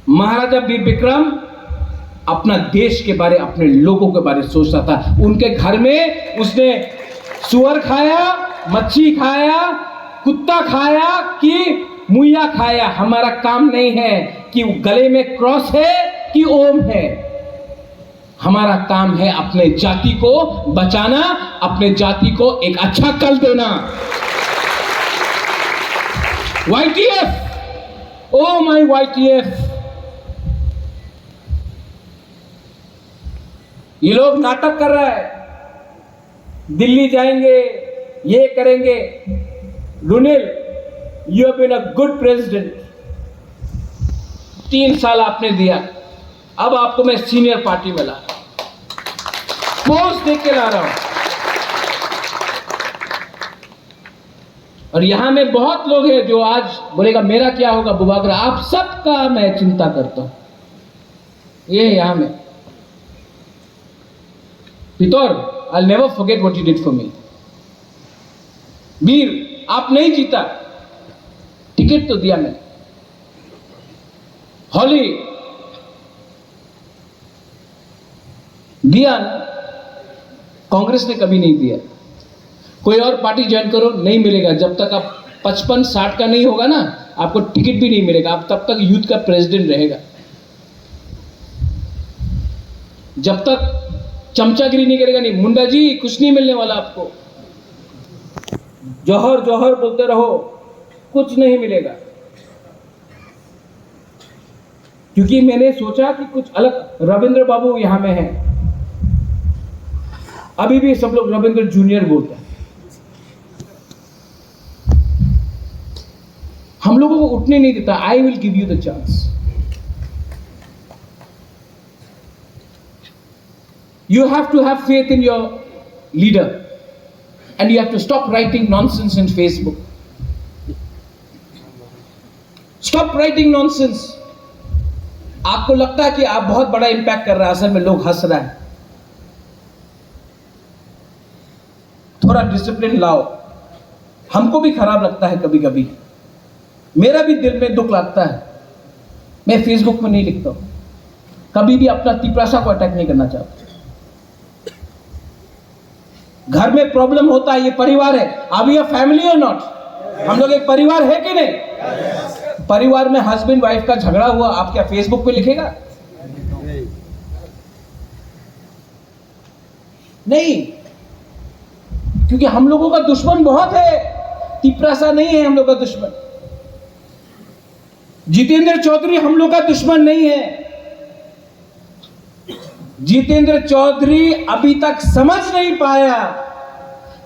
महाराजा वीर विक्रम अपना देश के बारे, अपने लोगों के बारे सोचता था। उनके घर में उसने सुअर खाया, मच्छी खाया, कुत्ता खाया कि मुइया खाया। हमारा काम नहीं है कि गले में क्रॉस है कि ओम है। हमारा काम है अपने जाति को बचाना, अपने जाति को एक अच्छा कल देना। YTF, oh my YTF। ये लोग नाटक कर रहा है, दिल्ली जाएंगे, ये करेंगे। Runil, you have been a good president. 3 साल आपने दिया, अब आपको मैं सीनियर पार्टी में ला रहा हूं, पोस्ट देख के ला रहा हूं। और यहां में बहुत लोग हैं जो आज बोलेगा मेरा क्या होगा बुबाकर, आप सबका मैं चिंता करता हूं। ये यहां में पितौर, I'll never forget what you did for me. वीर, आप नहीं जीता, टिकट तो दिया मैंने। हॉली दिया ना, कांग्रेस ने कभी नहीं दिया। कोई और पार्टी ज्वाइन करो, नहीं मिलेगा। जब तक आप 55-60 का नहीं होगा ना, आपको टिकट भी नहीं मिलेगा। आप तब तक यूथ का प्रेसिडेंट रहेगा। जब तक चमचागिरी नहीं करेगा, नहीं मुंडा जी, कुछ नहीं मिलने वाला आपको। जौहर जौहर बोलते रहो, कुछ नहीं मिलेगा। क्योंकि मैंने सोचा कि कुछ अलग। रविंद्र बाबू यहां में है, अभी भी सब लोग रविंद्र जूनियर बोलते हैं। हम लोगों को उठने नहीं देता। I will give you the chance. You have to have faith in your leader, and you have to stop writing nonsense in Facebook. Stop writing nonsense. आपको लगता है कि आप बहुत बड़ा इंपैक्ट कर रहे हैं, असल में लोग हंस रहे हैं। थोड़ा डिसिप्लिन लाओ। हमको भी खराब लगता है कभी कभी, मेरा भी दिल में दुख लगता है। मैं फेसबुक में नहीं लिखता हूं, कभी भी अपना तिपरासा को अटैक नहीं करना चाहता। घर में प्रॉब्लम होता है, ये परिवार है। आर वी अ फैमिली और नॉट? हम लोग एक परिवार है कि नहीं? परिवार में हस्बैंड वाइफ का झगड़ा हुआ, आप क्या फेसबुक पे लिखेगा? नहीं, क्योंकि हम लोगों का दुश्मन बहुत है, तिपरासा नहीं है हम लोग का दुश्मन। जितेंद्र चौधरी हम लोग का दुश्मन नहीं है। जितेंद्र चौधरी अभी तक समझ नहीं पाया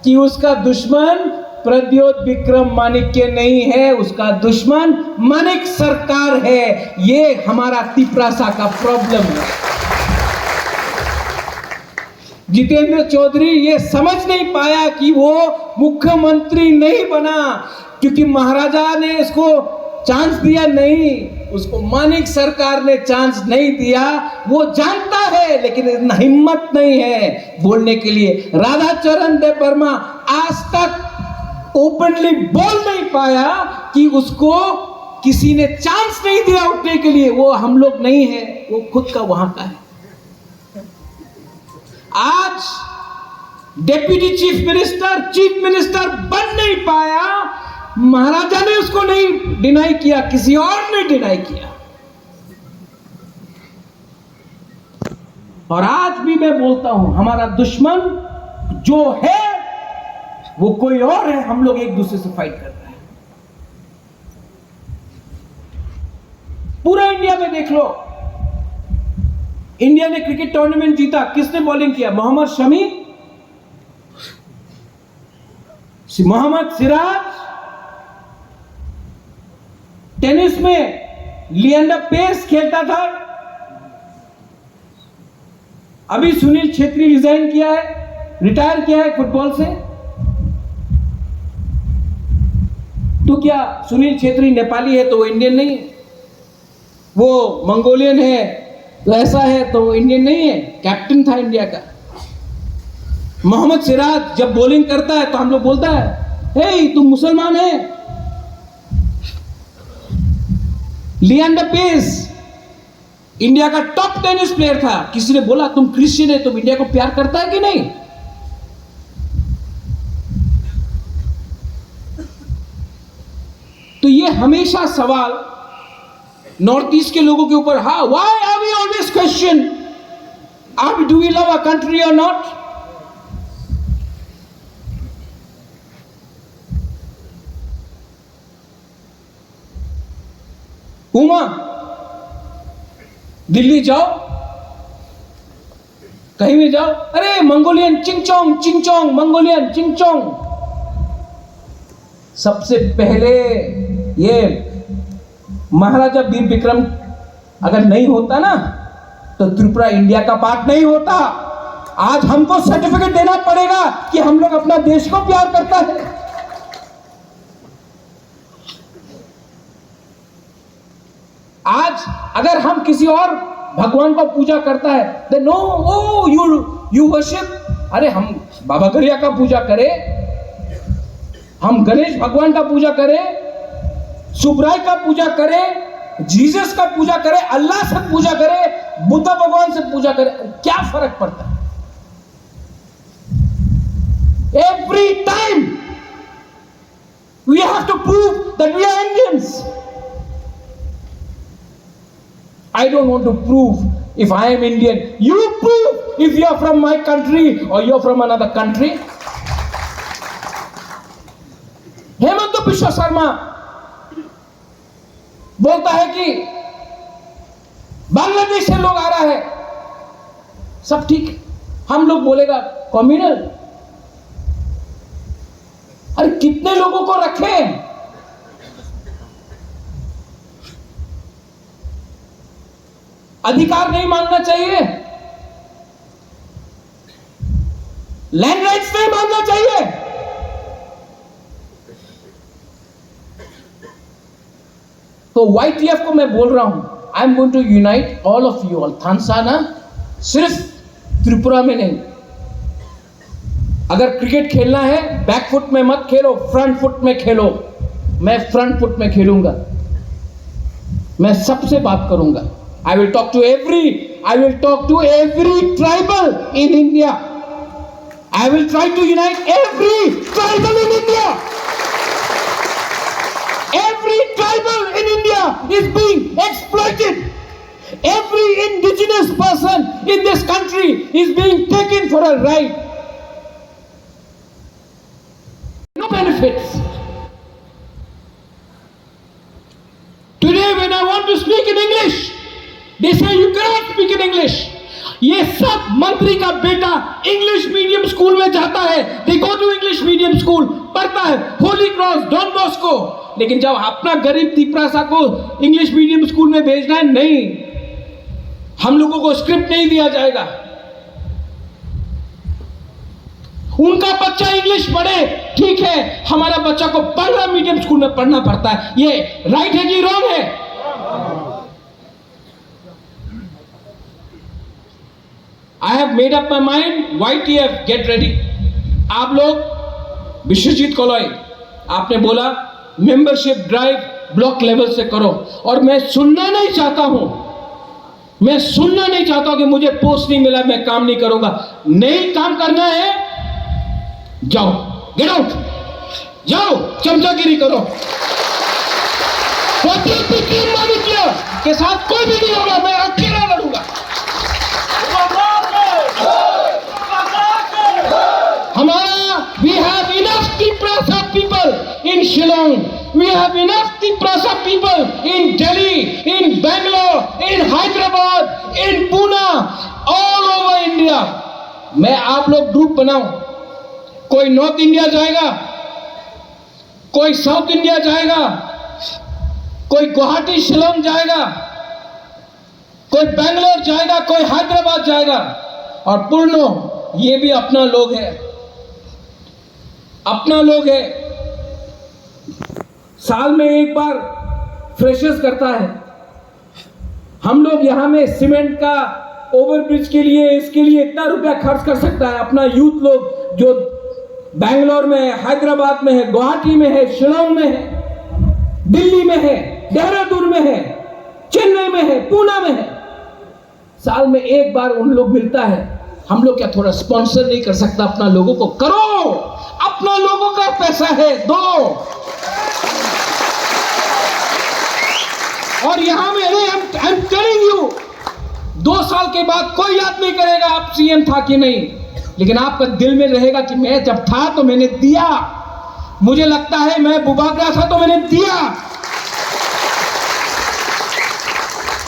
कि उसका दुश्मन प्रद्योत विक्रम माणिक्य नहीं है, उसका दुश्मन माणिक सरकार है। ये हमारा तिपरासा का प्रॉब्लम है। जितेंद्र चौधरी ये समझ नहीं पाया कि वो मुख्यमंत्री नहीं बना क्योंकि महाराजा ने इसको चांस दिया नहीं, उसको माणिक सरकार ने चांस नहीं दिया। वो जानता है लेकिन इतना हिम्मत नहीं है बोलने के लिए। राधाचरण देव वर्मा आज तक ओपनली बोल नहीं पाया कि उसको किसी ने चांस नहीं दिया उठने के लिए। वो हम लोग नहीं है, वो खुद का वहां का है। आज डेप्यूटी चीफ मिनिस्टर बन नहीं पाया, महाराजा ने उसको नहीं डिनाई किया, किसी और ने डिनाई किया। और आज भी मैं बोलता हूं, हमारा दुश्मन जो है वो कोई और है। हम लोग एक दूसरे से फाइट कर रहे हैं। पूरा इंडिया में देख लो, इंडिया ने क्रिकेट टूर्नामेंट जीता, किसने बॉलिंग किया? मोहम्मद शमी, मोहम्मद सिराज। टेनिस में लिएंडर पेस खेलता था। अभी सुनील छेत्री रिजाइन किया है, रिटायर किया है फुटबॉल से। तो क्या सुनील छेत्री नेपाली है तो वो इंडियन नहीं है? वो मंगोलियन है तो ऐसा है तो वो इंडियन नहीं है? कैप्टन था इंडिया का। मोहम्मद सिराज जब बॉलिंग करता है तो हम लोग बोलता है, हे तुम मुसलमान है। लिएंडर पेस इंडिया का टॉप टेनिस प्लेयर था। किसी ने बोला तुम क्रिश्चियन है, तुम इंडिया को प्यार करता है कि नहीं? तो ये हमेशा सवाल नॉर्थ ईस्ट के लोगों के ऊपर, हाँ, why are we always question, do we love our country और नॉट? उमा, दिल्ली जाओ, कहीं भी जाओ, अरे मंगोलियन चिंगचोंग, मंगोलियन चिंगचोंग। सबसे पहले ये महाराजा वीर विक्रम अगर नहीं होता ना तो त्रिपुरा इंडिया का पार्ट नहीं होता। आज हमको सर्टिफिकेट देना पड़ेगा कि हम लोग अपना देश को प्यार करता है। आज अगर हम किसी और भगवान को पूजा करता है, then no, oh you worship. अरे हम बाबा गरिया का पूजा करें, हम गणेश भगवान का पूजा करें, सुब्राय का पूजा करें, जीसस का पूजा करें, अल्लाह से पूजा करें, बुद्ध भगवान से पूजा करें, क्या फर्क पड़ता है? Every time we have to prove that we are Indians. I don't want to prove if I am Indian. You prove if you are from my country or you are from another country. Hemant Biswa Sharma बोलता है कि बांग्लादेश से लोग आ रहा है, सब ठीक है। हम लोग बोलेगा कम्युनल। अरे कितने लोगों को रखें? अधिकार नहीं मांगना चाहिए, लैंड राइट्स नहीं मांगना चाहिए। तो YTF को मैं बोल रहा हूं, I am going to unite all of you all. थानसाना सिर्फ त्रिपुरा में नहीं। अगर क्रिकेट खेलना है, बैक फुट में मत खेलो, फ्रंट फुट में खेलो। मैं फ्रंट फुट में खेलूंगा, मैं सबसे बात करूंगा। I will talk to every tribal in India. I will try to unite every tribal in India. Every tribal in India is being exploited. Every indigenous person in this country is being taken for a ride. No benefits. Today when I want to speak in English, they say you cannot speak in English. ये सब मंत्री का बेटा इंग्लिश मीडियम स्कूल में जाता है। They go to English medium school, पढ़ता है होली क्रॉस, डॉन बॉस्को। लेकिन जब अपना गरीब तिपरासा को इंग्लिश मीडियम स्कूल में भेजना है, नहीं, हम लोगों को स्क्रिप्ट नहीं दिया जाएगा। उनका बच्चा इंग्लिश पढ़े, ठीक है, हमारा बच्चा को बांग्ला मीडियम स्कूल में पढ़ना पड़ता है। ये राइट है कि रॉन्ग है? I have made up my mind. YTF, get ready. आप लोग विश्वजीत कोलॉय, आपने बोला मेंबरशिप ड्राइव ब्लॉक लेवल से करो, और मैं सुनना नहीं चाहता हूं कि मुझे पोस्ट नहीं मिला, मैं काम नहीं करूंगा। नहीं काम करना है, जाओ, गेट आउट, जाओ, चमचागिरी करो। के साथ कोई भी नहीं होगा, मैं अकेला लड़ूंगा। We have enough Tiprasa people in Shillong. We have enough Tiprasa people in Delhi, in Bangalore, in Hyderabad, in Pune, all over India. मैं आप लोग ग्रुप बनाओ, कोई नॉर्थ इंडिया जाएगा, कोई साउथ इंडिया जाएगा, कोई गुवाहाटी शिलोंग जाएगा, कोई बैंगलोर जाएगा, कोई हैदराबाद जाएगा, और पूर्णो ये भी अपना लोग है, अपना लोग है। साल में एक बार फ्रेशर्स करता है। हम लोग यहां में सीमेंट का ओवरब्रिज के लिए, इसके लिए इतना रुपया खर्च कर सकता है। अपना यूथ लोग जो बैंगलोर में है, हैदराबाद में है, गुवाहाटी में है, शिलोंग में है, दिल्ली में है, देहरादून में है, चेन्नई में है, पुणे में है, साल में एक बार उन लोग मिलता है। हम लोग क्या थोड़ा स्पॉन्सर नहीं कर सकता अपना लोगों को? करो, अपना लोगों का पैसा है, दो। और यहां में आई एम टेलिंग यू, 2 साल के बाद कोई याद नहीं करेगा आप सीएम था कि नहीं, लेकिन आपका दिल में रहेगा कि मैं जब था तो मैंने दिया। मुझे लगता है मैं बुबागरा था तो मैंने दिया।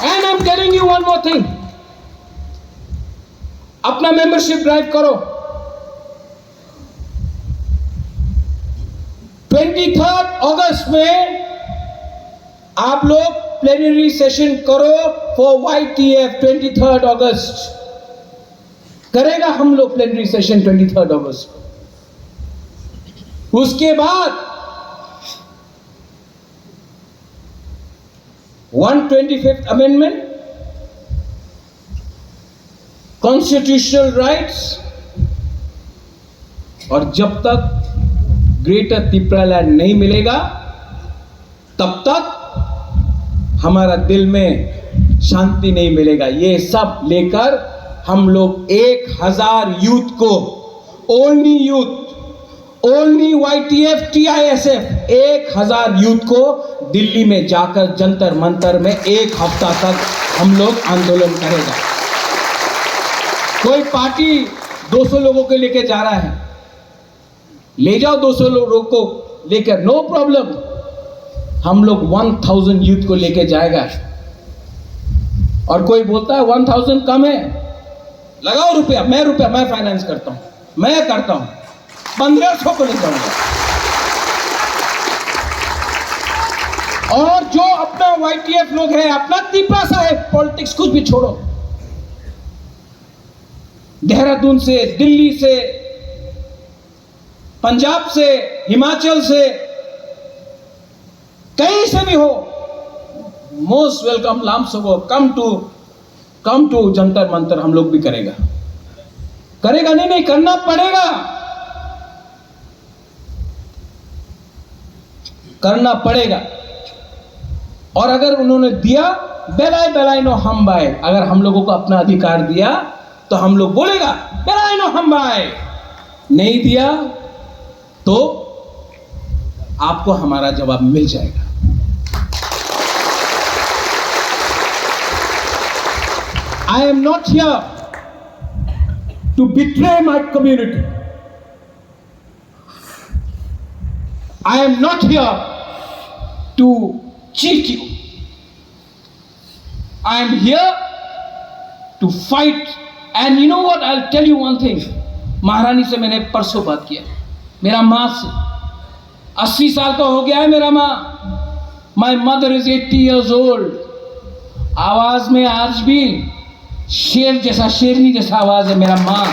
And I am telling you one more thing, अपना मेंबरशिप ड्राइव करो। 23 अगस्त में आप लोग प्लेनरी सेशन करो फॉर YTF 23 अगस्त। करेगा हम लोग प्लेनरी सेशन 23 अगस्त को। उसके बाद 125th अमेंडमेंट, कॉन्स्टिट्यूशनल राइट्स, और जब तक ग्रेटर त्रिपुरा लैंड नहीं मिलेगा तब तक हमारा दिल में शांति नहीं मिलेगा। ये सब लेकर हम लोग 1000 यूथ को, only youth, only YTF TISF 1000 youth को दिल्ली में जाकर जंतर मंतर में 1 हफ्ता तक हम लोग आंदोलन करेगा। कोई पार्टी 200 लोगों को लेकर जा रहा है, ले जाओ 200 लोगों को लेकर, नो प्रॉब्लम। हम लोग 1000 यूथ को लेकर जाएगा। और कोई बोलता है 1000 कम है, लगाओ रुपया, मैं फाइनेंस करता हूं, मैं करता हूं, 1500 को ले जाऊंगा। और जो अपना YTF लोग है, अपना त्रिपुरा सा है, पॉलिटिक्स कुछ भी छोड़ो, देहरादून से, दिल्ली से, पंजाब से, हिमाचल से, कहीं से भी हो, मोस्ट वेलकम। लाम सबो कम टू जंतर मंतर। हम लोग भी करेगा नहीं, करना पड़ेगा, करना पड़ेगा। और अगर उन्होंने दिया बेलाय नो हम बाय, अगर हम लोगों को अपना अधिकार दिया तो हम लोग बोलेगा बेलाय नो हम बाय, नहीं दिया तो आपको हमारा जवाब मिल जाएगा। I am not here to betray my community. I am not here to cheat you. I am here to fight. And you know what? I'll tell you one thing. महारानी से मैंने परसों बात किया, मेरा माँ से। 80 साल का हो गया है मेरा माँ। My mother is 80 years old. आवाज में आज भी शेर जैसा, शेरनी जैसा आवाज है मेरा माँ।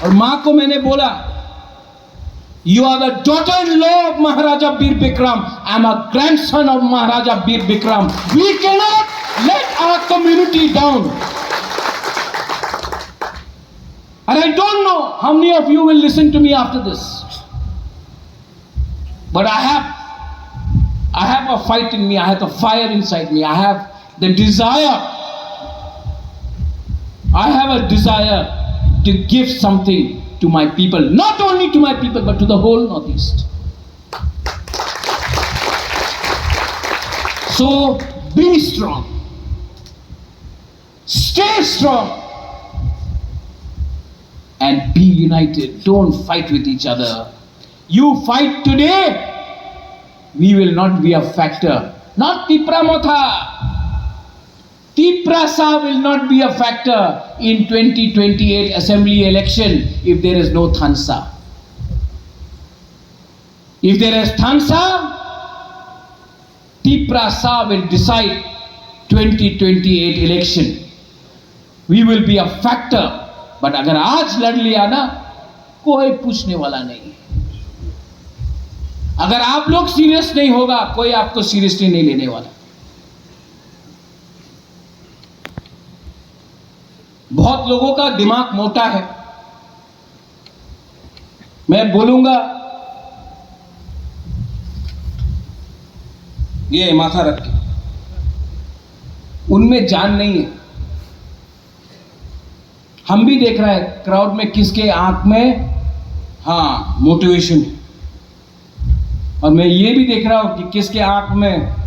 और माँ को मैंने बोला, You are the daughter-in-law of Maharaja Bir Bikram. I am a grandson of Maharaja Bir Bikram. We cannot let our community down. And I don't know how many of you will listen to me after this. But I have a fight in me. I have the fire inside me. I have the desire. I have a desire to give something to my people. Not only to my people, but to the whole Northeast. So, be strong. Stay strong. And be united. Don't fight with each other. You fight today, we will not be a factor. Not Tripura Motha. Triprasa will not be a factor in 2028 assembly election if there is no Thansa. If there is Thansa, Triprasa will decide 2028 election. We will be a factor. But अगर आज लड़ लिया ना, कोई पूछने वाला नहीं। अगर आप लोग सीरियस नहीं होगा, कोई आपको सीरियसली नहीं लेने वाला। बहुत लोगों का दिमाग मोटा है। मैं बोलूंगा, ये माथा रख के, उनमें जान नहीं है। हम भी देख रहे हैं क्राउड में किसके आंख में मोटिवेशन है, और मैं ये भी देख रहा हूं कि किसके आंख में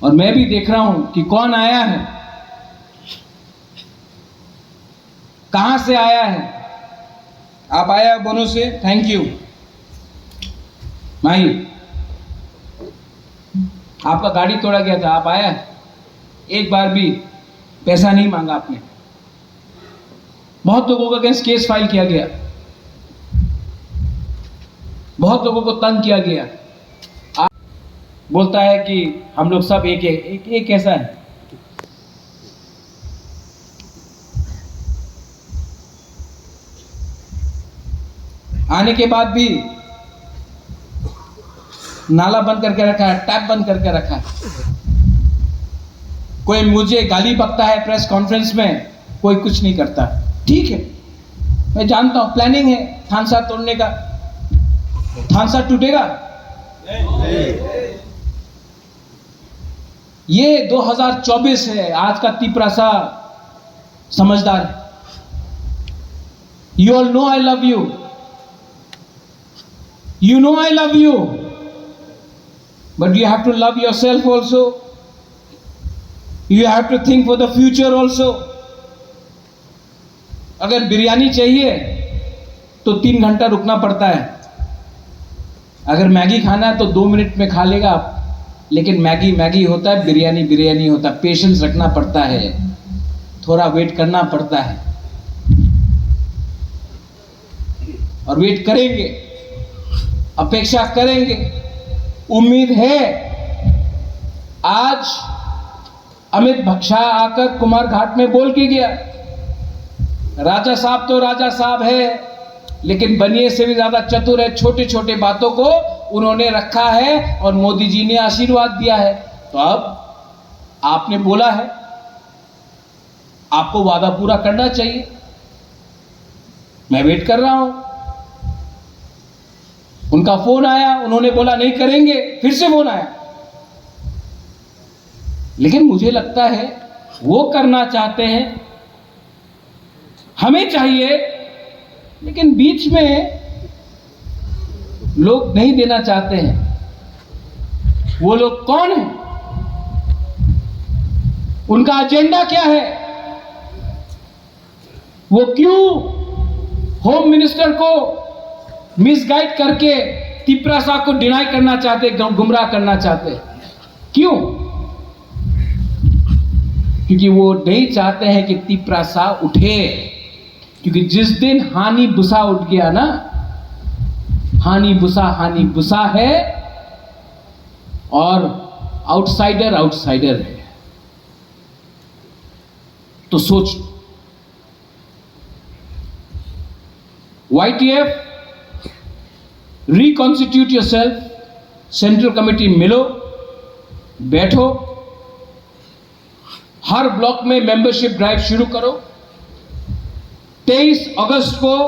और मैं भी देख रहा हूं कि कौन आया है, कहां से आया है। आप आया बोनो से, थैंक यू भाई। आपका गाड़ी तोड़ा गया था, आप आया, एक बार भी पैसा नहीं मांगा आपने। बहुत लोगों का अगेंस्ट केस फाइल किया गया, बहुत लोगों को तंग किया गया। बोलता है कि हम लोग सब एक कैसा है। आने के बाद भी नाला बंद करके रखा है, टैप बंद करके रखा है। कोई मुझे गाली बकता है प्रेस कॉन्फ्रेंस में, कोई कुछ नहीं करता। ठीक है, मैं जानता हूं प्लानिंग है थानसा तोड़ने का। थानसा टूटेगा? ये 2024 है, आज का तिपरासा समझदार है। You all know I love you, you know I love you, but you have to love yourself also. You have to think for the future also. अगर बिरयानी चाहिए तो 3 घंटा रुकना पड़ता है। अगर मैगी खाना है तो 2 मिनट में खा लेगा आप, लेकिन मैगी मैगी होता है, बिरयानी बिरयानी होता है। पेशेंस रखना पड़ता है, थोड़ा वेट करना पड़ता है, और वेट करेंगे, अपेक्षा करेंगे। उम्मीद है आज अमित शाह आकर कुमार घाट में बोल के गया, राजा साहब तो राजा साहब है, लेकिन बनिए से भी ज्यादा चतुर है। छोटे छोटे बातों को उन्होंने रखा है और मोदी जी ने आशीर्वाद दिया है। तो अब आपने बोला है, आपको वादा पूरा करना चाहिए। मैं वेट कर रहा हूं। उनका फोन आया, उन्होंने बोला नहीं करेंगे, फिर से फोन आया। लेकिन मुझे लगता है वो करना चाहते हैं, हमें चाहिए, लेकिन बीच में लोग नहीं देना चाहते हैं। वो लोग कौन हैं? उनका एजेंडा क्या है? वो क्यों होम मिनिस्टर को मिसगाइड करके तिपरासा को डिनाई करना चाहते, गुमराह करना चाहते? क्यों? क्योंकि वो नहीं चाहते हैं कि तिपरासा उठे। क्योंकि जिस दिन हानि बुसा उठ गया ना, हानि बुसा है, और आउटसाइडर है। तो सोच, YTF reconstitute yourself, central committee मिलो, बैठो, हर ब्लॉक में मेंबरशिप ड्राइव शुरू करो। 23 अगस्त को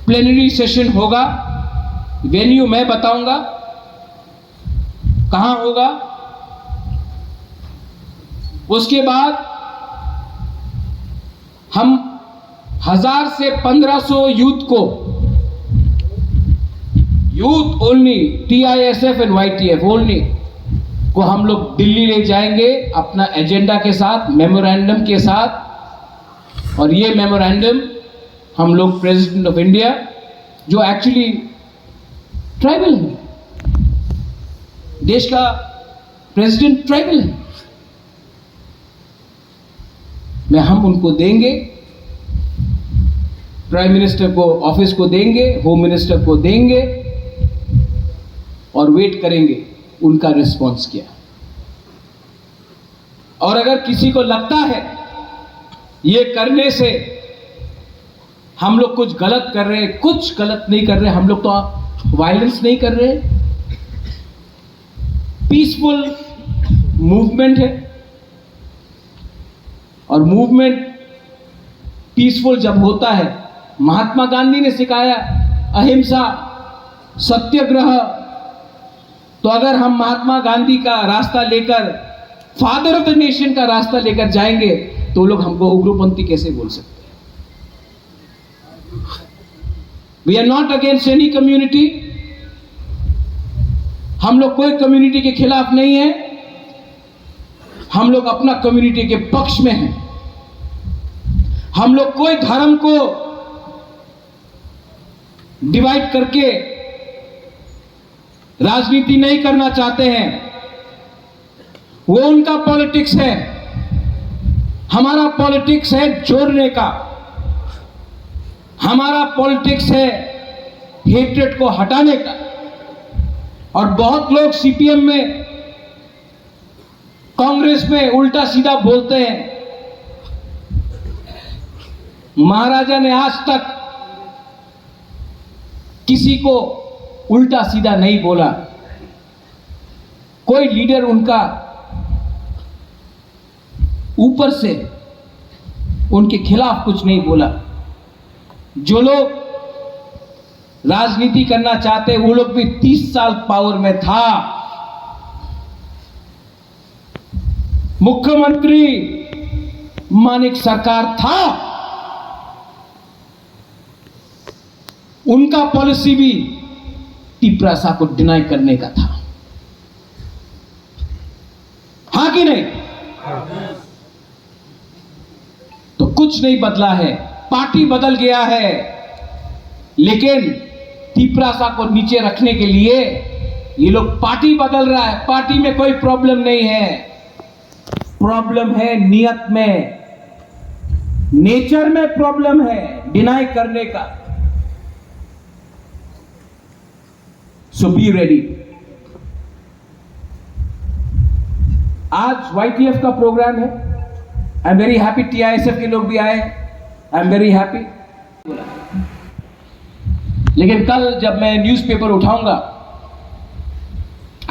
प्लेनरी सेशन होगा, वेन्यू मैं बताऊंगा कहां होगा। उसके बाद हम 1000 से 1500 youth only, TISF and YTF only को हम लोग दिल्ली ले जाएंगे अपना एजेंडा के साथ, मेमोरेंडम के साथ। और ये मेमोरेंडम हम लोग प्रेसिडेंट ऑफ इंडिया, जो एक्चुअली ट्राइबल है, देश का प्रेसिडेंट ट्राइबल है, हम उनको देंगे, प्राइम मिनिस्टर को ऑफिस को देंगे, होम मिनिस्टर को देंगे, और वेट करेंगे उनका रिस्पॉन्स क्या। और अगर किसी को लगता है ये करने से हम लोग कुछ गलत कर रहे हैं, कुछ गलत नहीं कर रहे, हम लोग तो वायलेंस नहीं कर रहे, पीसफुल मूवमेंट है। और मूवमेंट पीसफुल जब होता है, महात्मा गांधी ने सिखाया अहिंसा, सत्याग्रह। तो अगर हम महात्मा गांधी का रास्ता लेकर, फादर ऑफ द नेशन का रास्ता लेकर जाएंगे, तो लोग हमको उग्रपंथी कैसे बोल सकते हैं? We are not against any community. हम लोग कोई कम्युनिटी के खिलाफ नहीं है, हम लोग अपना कम्युनिटी के पक्ष में हैं। हम लोग कोई धर्म को डिवाइड करके राजनीति नहीं करना चाहते हैं, वो उनका पॉलिटिक्स है। हमारा पॉलिटिक्स है जोड़ने का, हमारा पॉलिटिक्स है हेट्रेड को हटाने का। और बहुत लोग सीपीएम में, कांग्रेस में उल्टा सीधा बोलते हैं। महाराजा ने आज तक किसी को उल्टा सीधा नहीं बोला। कोई लीडर उनका ऊपर से उनके खिलाफ कुछ नहीं बोला। जो लोग राजनीति करना चाहते वो लोग भी 30 साल पावर में था। मुख्यमंत्री मानिक सरकार था, उनका पॉलिसी भी टिपरासा को डिनाई करने का था। हाँ कि नहीं? तो कुछ नहीं बदला है, पार्टी बदल गया है, लेकिन टिपरासा को नीचे रखने के लिए ये लोग पार्टी बदल रहा है। पार्टी में कोई प्रॉब्लम नहीं है, प्रॉब्लम है नियत में, नेचर में प्रॉब्लम है डिनाई करने का। सो बी रेडी। आज YTF का प्रोग्राम है। I am very happy, TISF के लोग भी आए, आई एम वेरी हैप्पी। लेकिन कल जब मैं न्यूज़पेपर उठाऊंगा,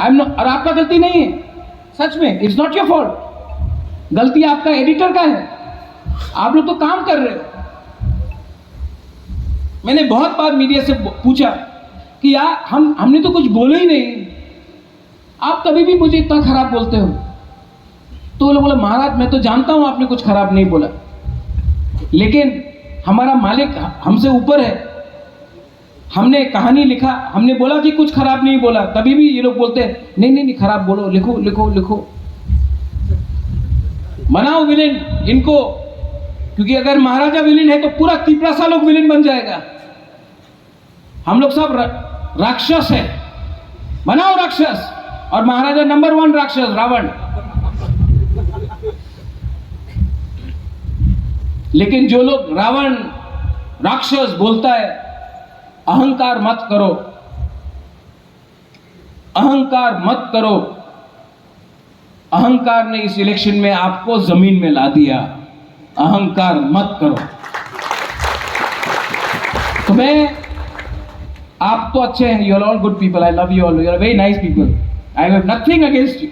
आई एम नॉट, और आपका गलती नहीं है, सच में इट्स नॉट योर फॉल्ट, गलती आपका एडिटर का है। आप लोग तो काम कर रहे हो। मैंने बहुत बार मीडिया से पूछा कि यार हमने तो कुछ बोला ही नहीं, आप कभी भी मुझे इतना खराब बोलते हो। तो वो लोग बोला महाराज मैं तो जानता हूं आपने कुछ खराब नहीं बोला, लेकिन हमारा मालिक हमसे ऊपर है, हमने कहानी लिखा, हमने बोला कि कुछ खराब नहीं बोला, तभी भी ये लोग बोलते हैं नहीं नहीं नहीं खराब बोलो, लिखो लिखो लिखो, बनाओ विलेन इनको, क्योंकि अगर महाराजा विलेन है तो पूरा टिपरासा लोग विलेन बन जाएगा। हम लोग सब राक्षस है, बनाओ राक्षस, और महाराजा नंबर 1 राक्षस रावण। लेकिन जो लोग रावण राक्षस बोलता है, अहंकार मत करो, अहंकार मत करो। अहंकार ने इस इलेक्शन में आपको जमीन में ला दिया, अहंकार मत करो। तो मैं, आप तो अच्छे हैं, you are all good people, I love you all, you are very nice people, I have nothing against you.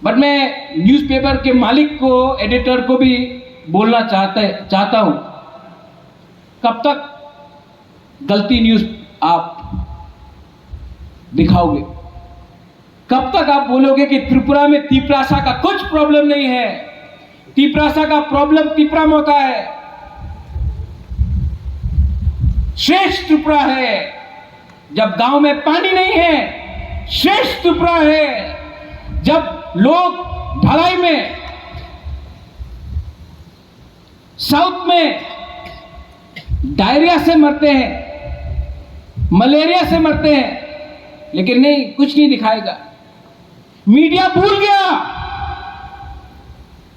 But मैं न्यूज़पेपर के मालिक को, एडिटर को भी बोलना चाहता हूं, कब तक गलती न्यूज़ आप दिखाओगे? कब तक आप बोलोगे कि त्रिपुरा में टिपरासा का कुछ प्रॉब्लम नहीं है? टिपरासा का प्रॉब्लम टिपरामो का है, श्रेष्ठ त्रिपुरा है। जब गांव में पानी नहीं है, श्रेष्ठ त्रिपुरा है। जब लोग ढलाई में, साउथ में डायरिया से मरते हैं, मलेरिया से मरते हैं, लेकिन नहीं, कुछ नहीं दिखाएगा। मीडिया भूल गया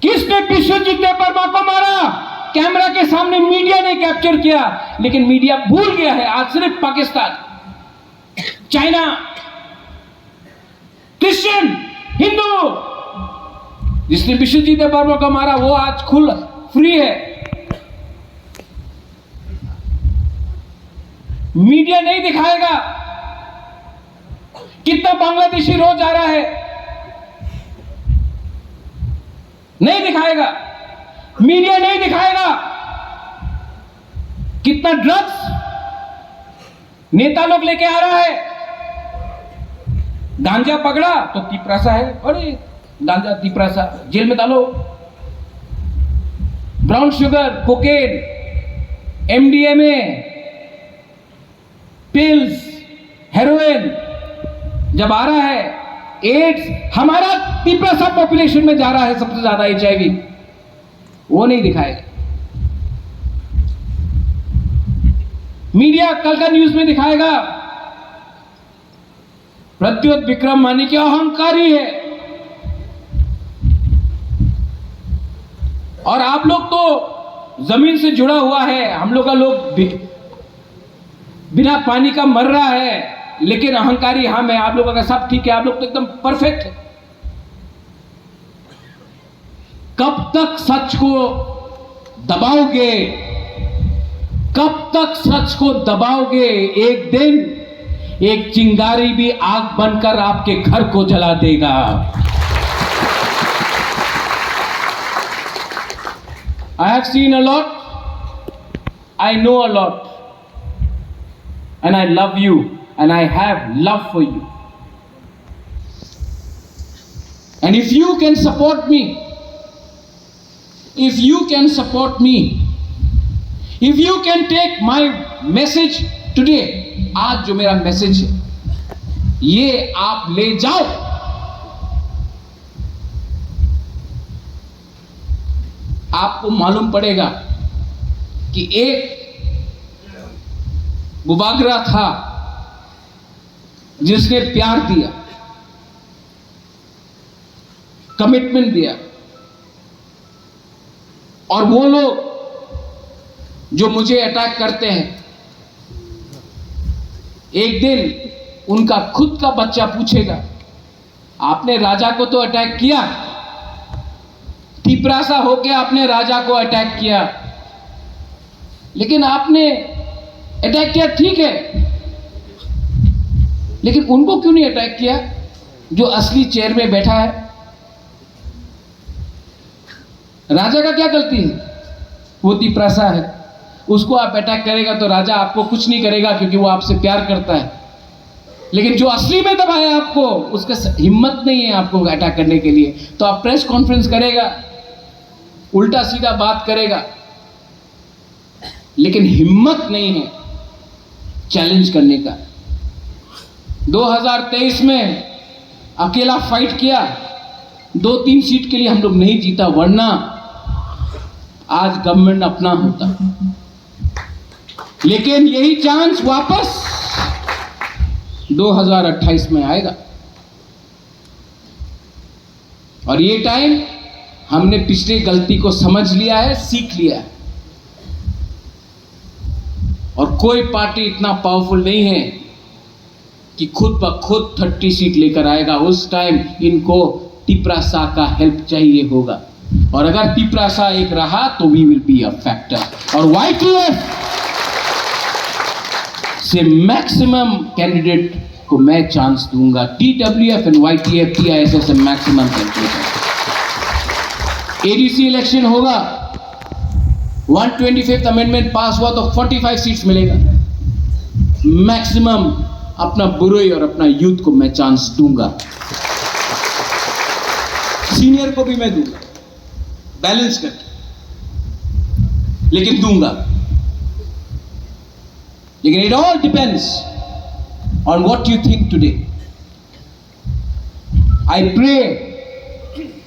किसने विश्वजीत देववर्मा को मारा, कैमरा के सामने मीडिया ने कैप्चर किया, लेकिन मीडिया भूल गया है। आज सिर्फ पाकिस्तान, चाइना, क्रिश्चियन, हिंदू, जिसने विश्वजीत देववर्मा को मारा वो आज खुल फ्री है। मीडिया नहीं दिखाएगा कितना बांग्लादेशी रोज आ रहा है, नहीं दिखाएगा। मीडिया नहीं दिखाएगा कितना ड्रग्स नेता लोग लेके आ रहा है। गांजा पकड़ा तो टिपरासा है, अरे गांजा टिपरासा, जेल में डालो। Brown sugar, cocaine, MDMA, pills, heroin जब आ रहा है, एड्स, हमारा टिपरासा पॉपुलेशन में जा रहा है सबसे ज्यादा HIV, वो नहीं दिखाएगा। मीडिया कल का न्यूज में दिखाएगा प्रद्योत विक्रम मानिक अहंकारी है, और आप लोग तो जमीन से जुड़ा हुआ है, हम लोग का लोग बिना पानी का मर रहा है, लेकिन अहंकारी हम है। आप लोगों का सब ठीक है, आप लोग तो एकदम परफेक्ट है। कब तक सच को दबाओगे? कब तक सच को दबाओगे? एक दिन एक चिंगारी भी आग बनकर आपके घर को जला देगा। I have seen a lot, I know a lot, and I love you, and I have love for you. And if you can support me, if you can support me, if you can take my message today, आज जो मेरा मैसेज है ये आप ले जाओ, आपको मालूम पड़ेगा कि एक बुबागरा था जिसने प्यार दिया, कमिटमेंट दिया, और वो लोग जो मुझे अटैक करते हैं, एक दिन उनका खुद का बच्चा पूछेगा, आपने राजा को तो अटैक किया, तिपरासा होके आपने राजा को अटैक किया, लेकिन आपने अटैक किया ठीक है, लेकिन उनको क्यों नहीं अटैक किया जो असली चेयर में बैठा है? राजा का क्या गलती है? वो तिपरासा है, उसको आप अटैक करेगा तो राजा आपको कुछ नहीं करेगा क्योंकि वो आपसे प्यार करता है। लेकिन जो असली में दबाया आपको, उसका हिम्मत नहीं है आपको अटैक करने के लिए, तो आप प्रेस कॉन्फ्रेंस करेगा, उल्टा सीधा बात करेगा, लेकिन हिम्मत नहीं है चैलेंज करने का। 2023 में अकेला फाइट किया, 2-3 सीट के लिए हम लोग नहीं जीता, वरना आज गवर्नमेंट अपना होता। लेकिन यही चांस वापस 2028 में आएगा, और ये टाइम हमने पिछली गलती को समझ लिया है, सीख लिया है, और कोई पार्टी इतना पावरफुल नहीं है कि खुद ब खुद 30 सीट लेकर आएगा। उस टाइम इनको तिपरासा का हेल्प चाहिए होगा, और अगर तिपरासा एक रहा तो we will be a factor. और YTF से मैक्सिमम कैंडिडेट को मैं चांस दूंगा। TWF एंड YTF TISS से मैक्सिमम कैंडिडेट। ADC इलेक्शन होगा, 125th अमेंडमेंट पास हुआ तो 45 सीट्स मिलेगा। मैक्सिमम अपना बुरोई और अपना यूथ को मैं चांस दूंगा, सीनियर को भी मैं दूंगा, बैलेंस करके, लेकिन दूंगा। लेकिन it all depends on what you think today. I pray,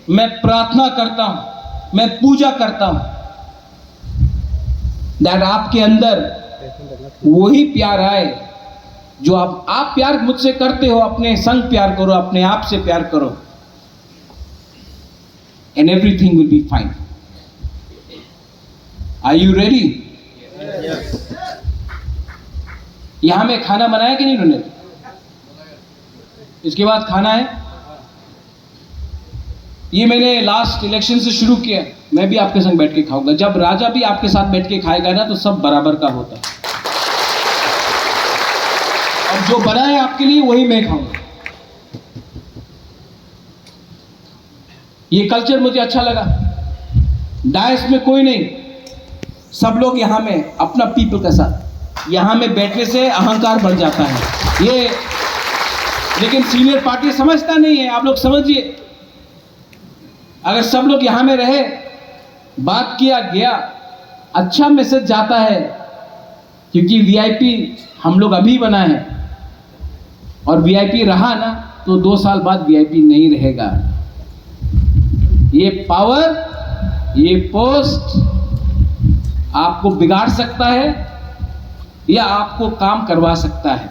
मैं प्रार्थना करता हूं, मैं पूजा करता हूं दैट आपके अंदर वही प्यार आए जो आप प्यार मुझसे करते हो। अपने संग प्यार करो, अपने आप से प्यार करो, and everything will be fine. Are you ready? Yes. यहां में खाना बनाया कि नहीं उन्होंने? इसके बाद खाना है। ये मैंने लास्ट इलेक्शन से शुरू किया, मैं भी आपके संग बैठ के खाऊंगा। जब राजा भी आपके साथ बैठ के खाएगा ना, तो सब बराबर का होता है, और जो बना है आपके लिए वही मैं खाऊंगा। ये कल्चर मुझे अच्छा लगा। डायस में कोई नहीं, सब लोग यहाँ में अपना पीपल के साथ, यहाँ में बैठने से अहंकार बढ़ जाता है ये, लेकिन सीनियर पार्टी समझता नहीं है। आप लोग समझिए, अगर सब लोग यहाँ में रहे, बात किया गया, अच्छा मैसेज जाता है, क्योंकि वीआईपी हम लोग अभी बना है, और वीआईपी रहा ना तो 2 साल बाद वीआईपी नहीं रहेगा। ये पावर, ये पोस्ट आपको बिगाड़ सकता है या आपको काम करवा सकता है।